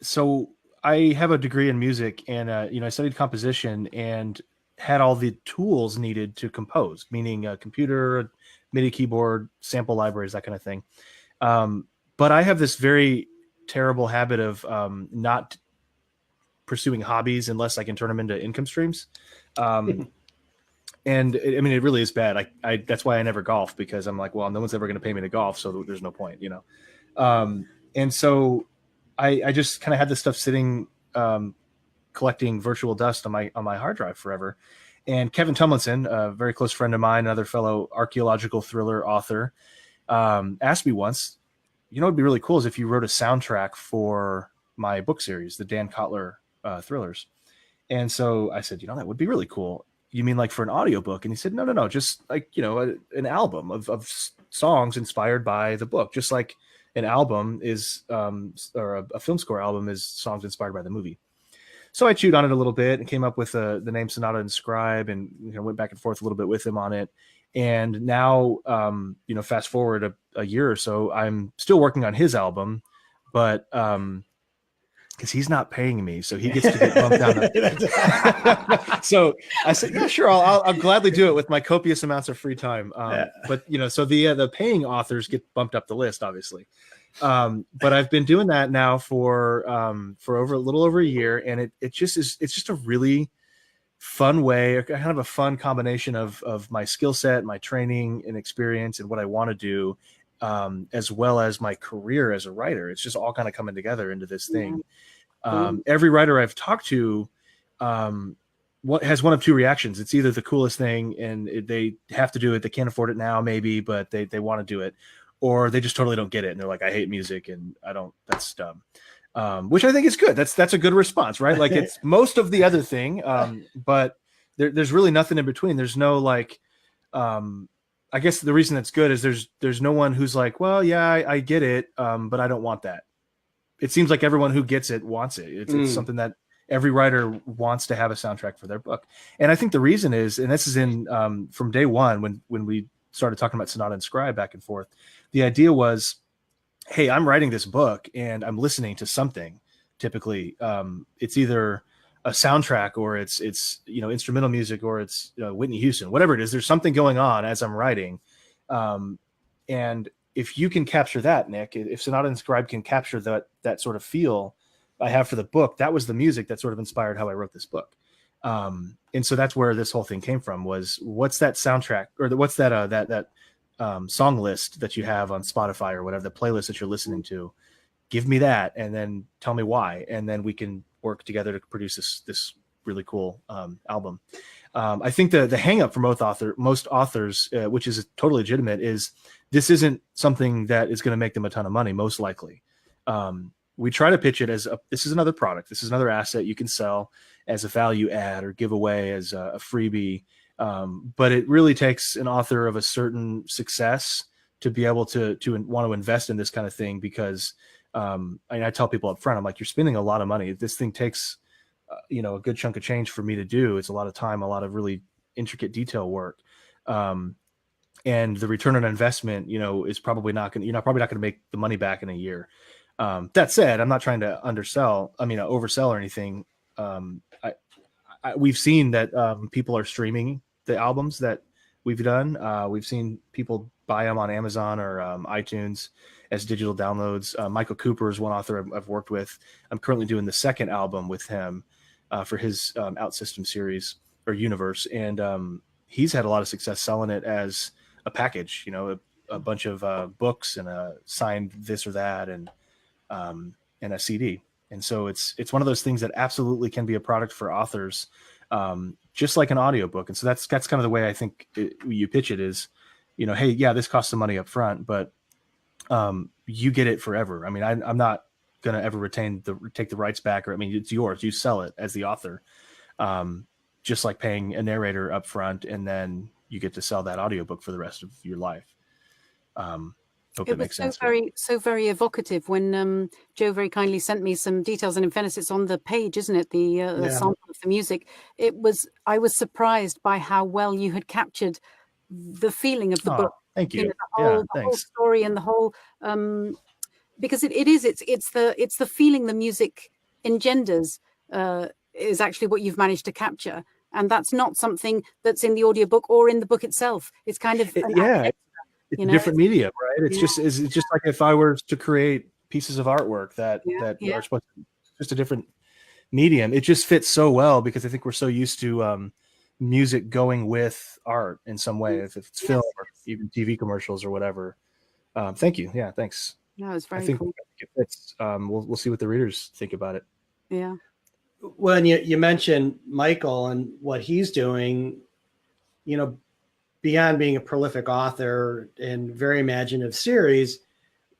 So I have a degree in music, and I studied composition and had all the tools needed to compose, meaning a computer, MIDI keyboard, sample libraries, that kind of thing. But I have this very terrible habit of not pursuing hobbies unless I can turn them into income streams. And it really is bad. That's why I never golf, because I'm like, well, no one's ever going to pay me to golf, so there's no point, And so I just kind of had this stuff sitting, collecting virtual dust on my hard drive forever. And Kevin Tumlinson, a very close friend of mine, another fellow archaeological thriller author, asked me once, it'd be really cool is if you wrote a soundtrack for my book series, the Dan Kotler thrillers. And so I said, that would be really cool. You mean like for an audiobook? And he said, no, just like, an album of songs inspired by the book, just like an album is, or a film score album is songs inspired by the movie. So I chewed on it a little bit and came up with the name Sonata Inscribe, and went back and forth a little bit with him on it. And now, fast forward a year or so, I'm still working on his album, but because he's not paying me, so he gets to get bumped down. So I said, yeah, sure, I'll gladly do it with my copious amounts of free time. But so the paying authors get bumped up the list, obviously. But I've been doing that now for over a little over a year, and it's just a really fun way, kind of a fun combination of my skill set, my training and experience, and what I want to do, as well as my career as a writer. It's just all kind of coming together into this thing. Every writer I've talked to has one of two reactions. It's either the coolest thing and they have to do it, they can't afford it now maybe, but they want to do it, or they just totally don't get it and they're like, I hate music and that's dumb. Which I think is good. That's a good response, right? Like it's most of the other thing, but there's really nothing in between. There's no like, I guess the reason that's good is there's no one who's like, well, yeah, I get it, but I don't want that. It seems like everyone who gets it wants it. It's something that every writer wants to have a soundtrack for their book. And I think the reason is, and this is in from day one when we started talking about Sonata Inscribe back and forth, the idea was, hey, I'm writing this book and I'm listening to something. Typically, it's either a soundtrack or it's instrumental music or it's Whitney Houston, whatever it is. There's something going on as I'm writing, and if you can capture that, Nick, if Sonata Inscribe can capture that sort of feel I have for the book, that was the music that sort of inspired how I wrote this book. And so that's where this whole thing came from, was what's that soundtrack, or what's that song list that you have on Spotify or whatever, the playlist that you're listening to. Give me that and then tell me why, and then we can work together to produce this really cool album. I think the hang up for most authors, which is totally legitimate, is this isn't something that is going to make them a ton of money, most likely. We try to pitch it as this is another product. This is another asset you can sell as a value add or give away as a freebie. But it really takes an author of a certain success to be able to want to invest in this kind of thing, because I tell people up front, I'm like, you're spending a lot of money. This thing takes a good chunk of change for me to do. It's a lot of time, a lot of really intricate detail work. And the return on investment, is probably not going to, you're probably not going to make the money back in a year. That said, I'm not trying to oversell or anything. We've seen that people are streaming the albums that we've done. We've seen people buy them on Amazon or iTunes as digital downloads. Michael Cooper is one author I've worked with. I'm currently doing the second album with him for his OutSystem series or universe. And he's had a lot of success selling it as a package, a bunch of books and a signed this or that and a CD. And so it's one of those things that absolutely can be a product for authors, just like an audiobook. And so that's kind of the way I think you pitch it is, hey, yeah, this costs some money up front, but you get it forever. I mean, I'm not going to ever take the rights back, or, it's yours. You sell it as the author, just like paying a narrator up front, and then you get to sell that audiobook for the rest of your life. Hope it makes sense. So very evocative when Joe very kindly sent me some details, and in fairness, it's on the page, isn't it? The sample of the music. I was surprised by how well you had captured the feeling of the book. Thank you. The whole story and the whole because it's the feeling the music engenders is actually what you've managed to capture, and that's not something that's in the audiobook or in the book itself. It's kind of it's a different medium, right? It's just like if I were to create pieces of artwork that are supposed to be just a different medium. It just fits so well because I think we're so used to music going with art in some way, if it's film or even TV commercials or whatever. Thank you. Yeah, thanks. No, it's I very think cool. it's we'll see what the readers think about it. Yeah. When you mentioned Michael and what he's doing, you know, beyond being a prolific author and very imaginative series,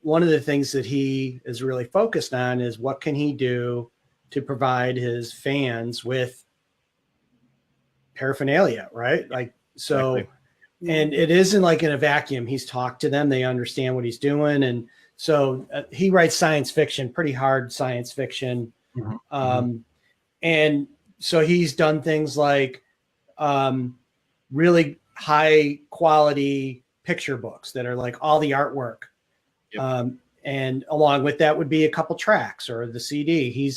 one of the things that he is really focused on is what can he do to provide his fans with paraphernalia, right? Like, so, Exactly. and it isn't like in a vacuum. He's talked to them, they understand what he's doing. And so he writes science fiction, pretty hard science fiction. And so he's done things like really high quality picture books that are like all the artwork. Yep. And along with that would be a couple tracks or the CD.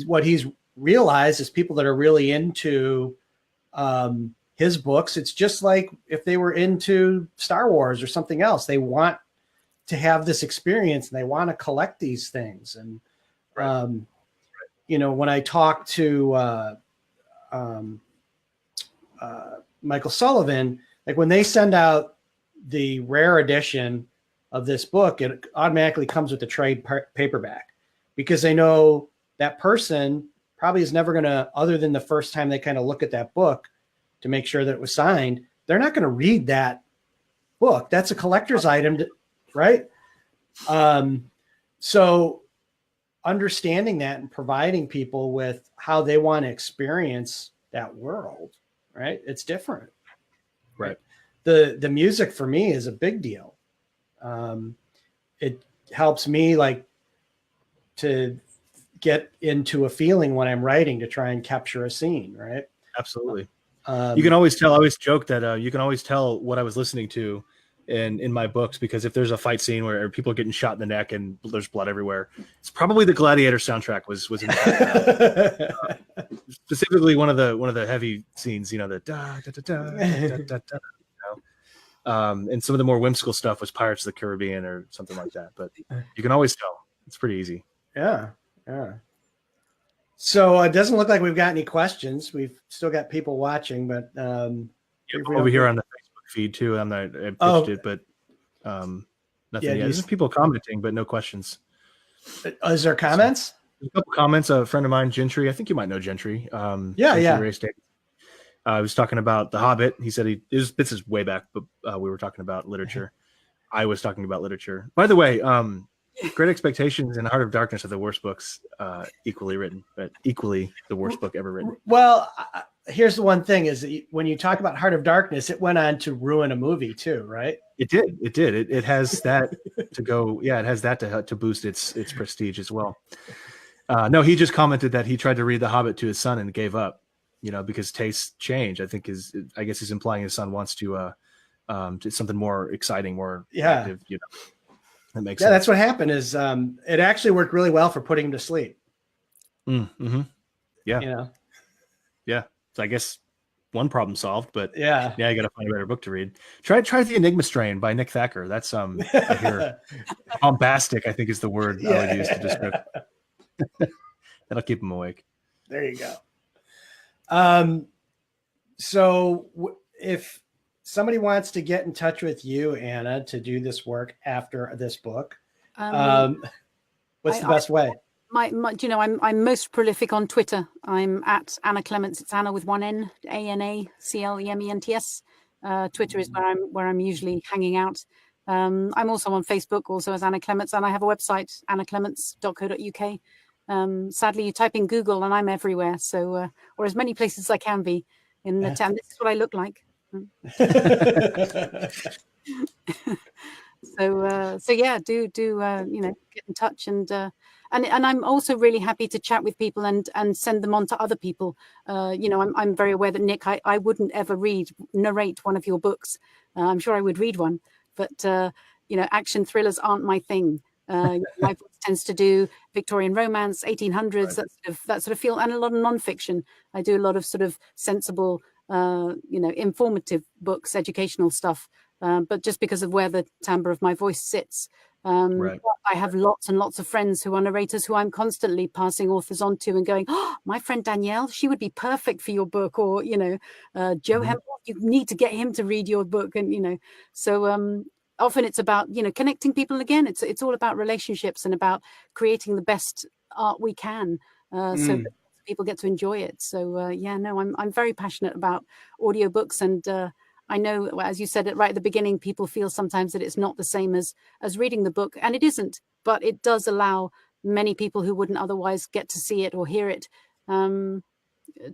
What he's realized is people that are really into his books, it's just like if they were into Star Wars or something else, they want to have this experience and they want to collect these things. And, you know, when I talked to Michael Sullivan, like when they send out the rare edition of this book, it automatically comes with the trade paperback because they know that person probably is never going to, other than the first time they kind of look at that book to make sure that it was signed, they're not going to read that book. That's a collector's item, right? So understanding that and providing people with how they want to experience that world, right? It's different. Right. The music for me is a big deal. It helps me like to get into a feeling when I'm writing to try and capture a scene, right? Absolutely. You can always tell. I always joke that you can always tell what I was listening to in my books, because if there's a fight scene where people are getting shot in the neck and there's blood everywhere, it's probably the Gladiator soundtrack was in the background. Specifically one of the heavy scenes, you know, the da da da da da da da. And some of the more whimsical stuff was Pirates of the Caribbean or something like that. But you can always tell. It's pretty easy. Yeah. So it doesn't look like we've got any questions. We've still got people watching, but over here on the Facebook feed too. I pitched it, but nothing yet. There's people commenting, but no questions. Is there comments? There's a couple comments. A friend of mine, Gentry. I think you might know Gentry. Gentry I was talking about The Hobbit. He said this is way back, but we were talking about literature. I was talking about literature. By the way, Great Expectations and Heart of Darkness are the worst books equally written, but equally the worst book ever written. Well, here's the one thing is that when you talk about Heart of Darkness, it went on to ruin a movie too, right? It did. It has that to go. Yeah, it has that to boost its prestige as well. No, he just commented that he tried to read The Hobbit to his son and gave up, you know, because tastes change. I guess he's implying his son wants to something more exciting, more active, you know. That makes sense. That's what happened is it actually worked really well for putting him to sleep. Mm-hmm. Yeah. You know? Yeah. So I guess one problem solved, but you got to find a better book to read. Try The Enigma Strain by Nick Thacker. That's I hear bombastic, I think is the word I would use to describe it. That'll keep him awake. There you go. So if somebody wants to get in touch with you, Anna, to do this work after this book, what's the best way? You know, I'm most prolific on Twitter. I'm at Anna Clements. It's Anna with one N, ANACLEMENTS. Twitter is where I'm usually hanging out. I'm also on Facebook, also as Anna Clements, and I have a website, annaclements.co.uk. Sadly, you type in Google and I'm everywhere, so or as many places as I can be in the town. This is what I look like. So yeah, do you know, get in touch and I'm also really happy to chat with people and send them on to other people. You know, I'm very aware that Nick, I wouldn't ever narrate one of your books. I'm sure I would read one, but you know, action thrillers aren't my thing. My book tends to do Victorian romance, 1800s, that sort of feel, and a lot of nonfiction. I do a lot of sort of sensible, you know, informative books, educational stuff. But just because of where the timbre of my voice sits, I have lots and lots of friends who are narrators who I'm constantly passing authors on to and going, oh, my friend Danielle, she would be perfect for your book. Or, you know, Joe Hempel, you need to get him to read your book. And, you know, so often it's about, connecting people. Again, it's all about relationships and about creating the best art we can, so that people get to enjoy it. So yeah, no, I'm very passionate about audiobooks, and I know, as you said it right at the beginning, people feel sometimes that it's not the same as reading the book, and it isn't, but it does allow many people who wouldn't otherwise get to see it or hear it,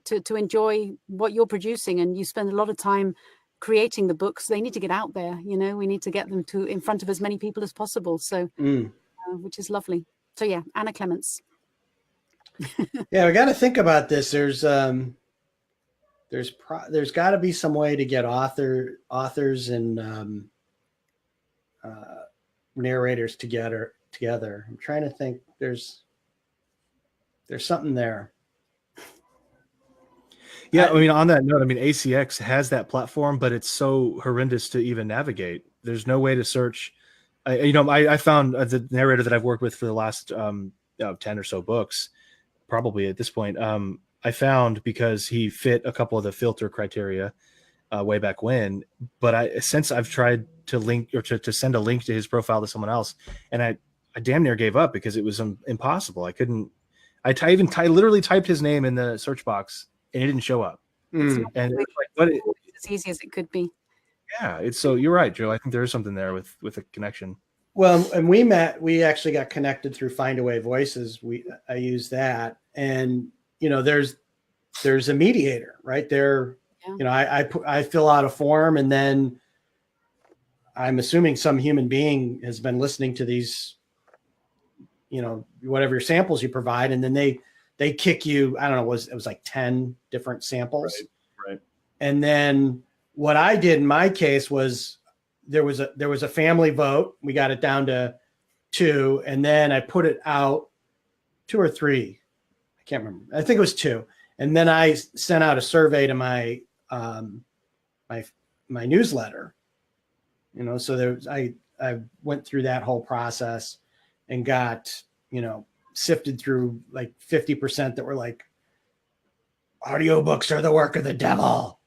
to enjoy what you're producing. And you spend a lot of time creating the books. They need to get out there. We need to get them in front of as many people as possible. So, which is lovely. So yeah, Anna Clements. Yeah, we got to think about this. There's got to be some way to get authors and narrators together. I'm trying to think. There's something there. Yeah, I mean, on that note, I mean, ACX has that platform, but it's so horrendous to even navigate. There's no way to search. I found the narrator that I've worked with for the last 10 or so books, probably at this point, I found because he fit a couple of the filter criteria way back when. But since I've tried to link or to send a link to his profile to someone else, and I damn near gave up because it was impossible. I couldn't. I literally typed his name in the search box, and it didn't show up. And it was like, as easy as it could be. Yeah, it's so you're right, Joe. I think there is something there with a connection. Well, and we actually got connected through Findaway Voices. I use that, and there's a mediator right there. Yeah. I fill out a form, and then I'm assuming some human being has been listening to these, whatever your samples you provide, and then they kick you. I don't know, it was like 10 different samples. Right. And then what I did in my case was there was a family vote. We got it down to 2, and then I put it out 2 or 3. I can't remember. I think it was 2. And then I sent out a survey to my my newsletter. So I went through that whole process and got, sifted through like 50% that were like, audiobooks are the work of the devil.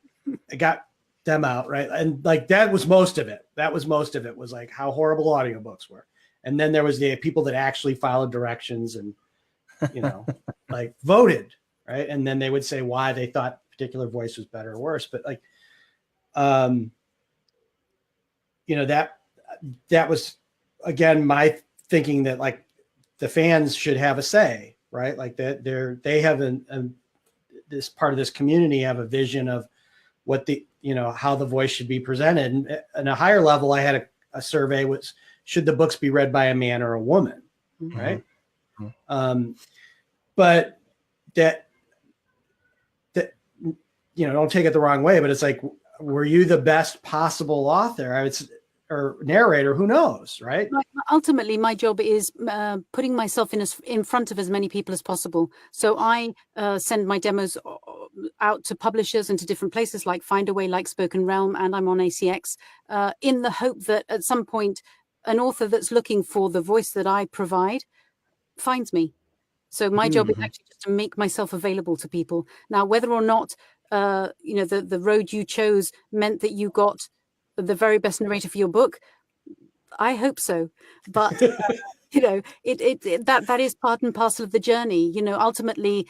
I got them out, right? And like that was most of it. Was like how horrible audiobooks were. And then there was the people that actually followed directions and, like voted, right? And then they would say why they thought a particular voice was better or worse. But like, that was, again, my thinking that like the fans should have a say, right? Like that they have this part of this community have a vision of what how the voice should be presented. And at a higher level, I had a survey which should the books be read by a man or a woman, right? Mm-hmm. But that don't take it the wrong way, but it's like, were you the best possible author? Or narrator, who knows, right? Ultimately, my job is putting myself in front of as many people as possible. So I send my demos out to publishers and to different places like Findaway, like Spoken Realm, and I'm on ACX, in the hope that at some point an author that's looking for the voice that I provide finds me. So my job is actually just to make myself available to people. Now, whether or not the road you chose meant that you got the very best narrator for your book, I hope so. But that is part and parcel of the journey. Ultimately,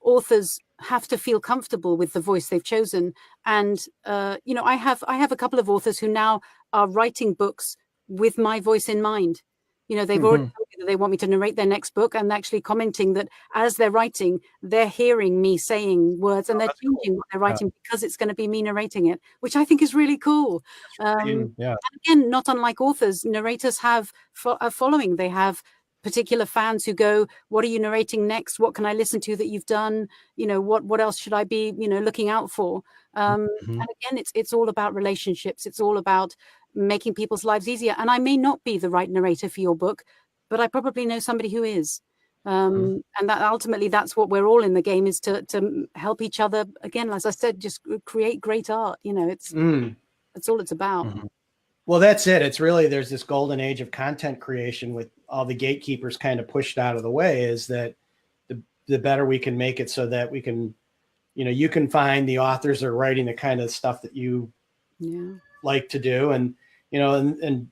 authors have to feel comfortable with the voice they've chosen. And I have a couple of authors who now are writing books with my voice in mind. They've already told me that they want me to narrate their next book, and actually commenting that as they're writing, they're hearing me saying words and they're changing what they're writing because it's going to be me narrating it, which I think is really cool. And again, not unlike authors, narrators have a following. They have particular fans who go, what are you narrating next? What can I listen to that you've done? What else should I be, looking out for? And again, it's all about relationships. It's all about making people's lives easier. And I may not be the right narrator for your book, but I probably know somebody who is. And that ultimately, that's what we're all in the game, is to help each other. Again, as I said, just create great art. That's all it's about. Well, that's it. It's really, there's this golden age of content creation with all the gatekeepers kind of pushed out of the way, is that the better we can make it so that we can, you can find the authors that are writing the kind of stuff that you like to do. And and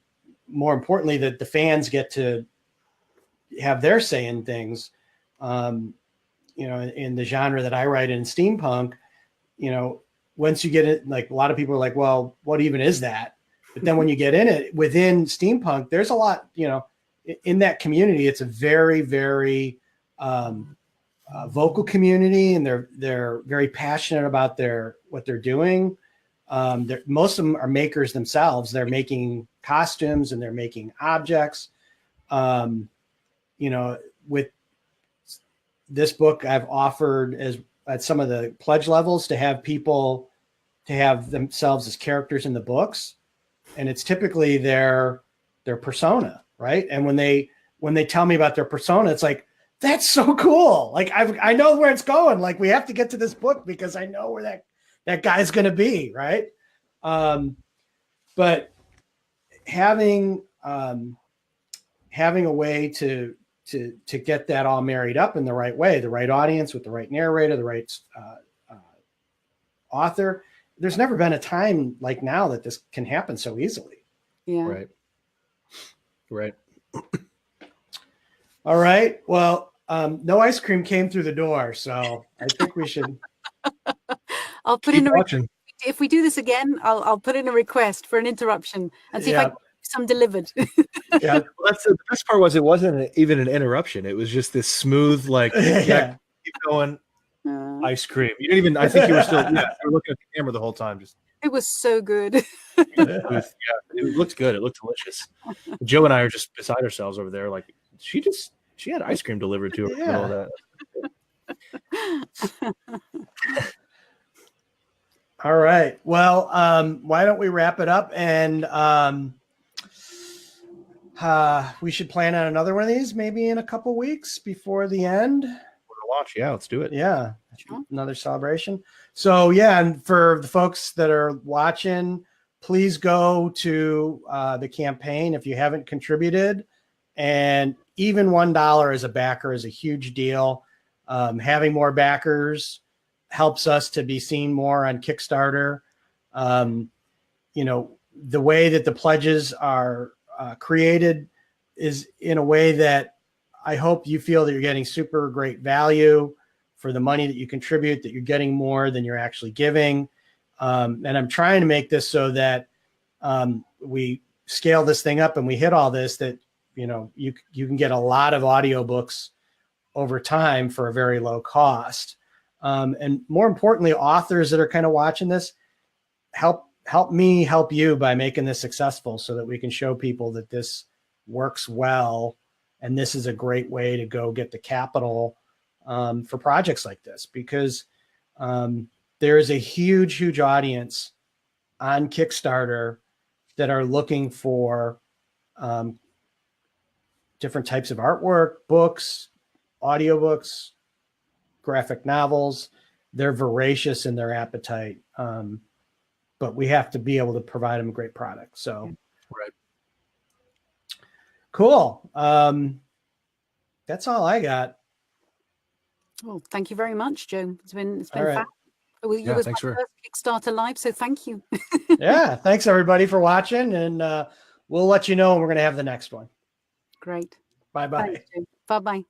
more importantly, that the fans get to have their say in things. In the genre that I write in, steampunk, once you get it, like a lot of people are like, well, what even is that? But then when you get in it within steampunk, there's a lot, in that community. It's a very, very vocal community, and they're very passionate about what they're doing. Most of them are makers themselves. They're making costumes and they're making objects. With this book, I've offered at some of the pledge levels to have people to have themselves as characters in the books, and it's typically their persona, right? And when they tell me about their persona, it's like, that's so cool. Like I know where it's going. Like we have to get to this book because I know where that guy's going to be, right? But having a way to get that all married up in the right way, the right audience with the right narrator, the right author. There's never been a time like now that this can happen so easily. Yeah. Right. All right. Well, no ice cream came through the door, so I think we should. I'll put in if we do this again, I'll put in a request for an interruption and see if I can get some delivered. Yeah, well, that's the best part. It wasn't even an interruption. It was just this smooth, like, keep going. Ice cream. You didn't even. I think you were still. Yeah, you were looking at the camera the whole time. It was so good. It looked good. It looked delicious. Joe and I are just beside ourselves over there. Like she had ice cream delivered to her. In the middle of that. All right. Well, why don't we wrap it up, and we should plan on another one of these maybe in a couple weeks before the end. Watch, yeah, let's do it. Yeah, another celebration. So yeah, and for the folks that are watching, please go to the campaign if you haven't contributed, and even $1 as a backer is a huge deal. Having more backers helps us to be seen more on Kickstarter. The way that the pledges are created is in a way that I hope you feel that you're getting super great value for the money that you contribute, that you're getting more than you're actually giving. And I'm trying to make this so that we scale this thing up and we hit all this, that, you can get a lot of audiobooks over time for a very low cost. And more importantly, authors that are kind of watching this, help me help you by making this successful so that we can show people that this works well. And this is a great way to go get the capital for projects like this, because there is a huge, huge audience on Kickstarter that are looking for different types of artwork, books, audiobooks, graphic novels. They're voracious in their appetite, but we have to be able to provide them a great product. So, right. Cool. That's all I got. Well, thank you very much, Joe. It's been right. fun. It was my first Kickstarter live, so thank you. Yeah, thanks everybody for watching, and we'll let you know when we're going to have the next one. Great. Bye-bye. Bye-bye.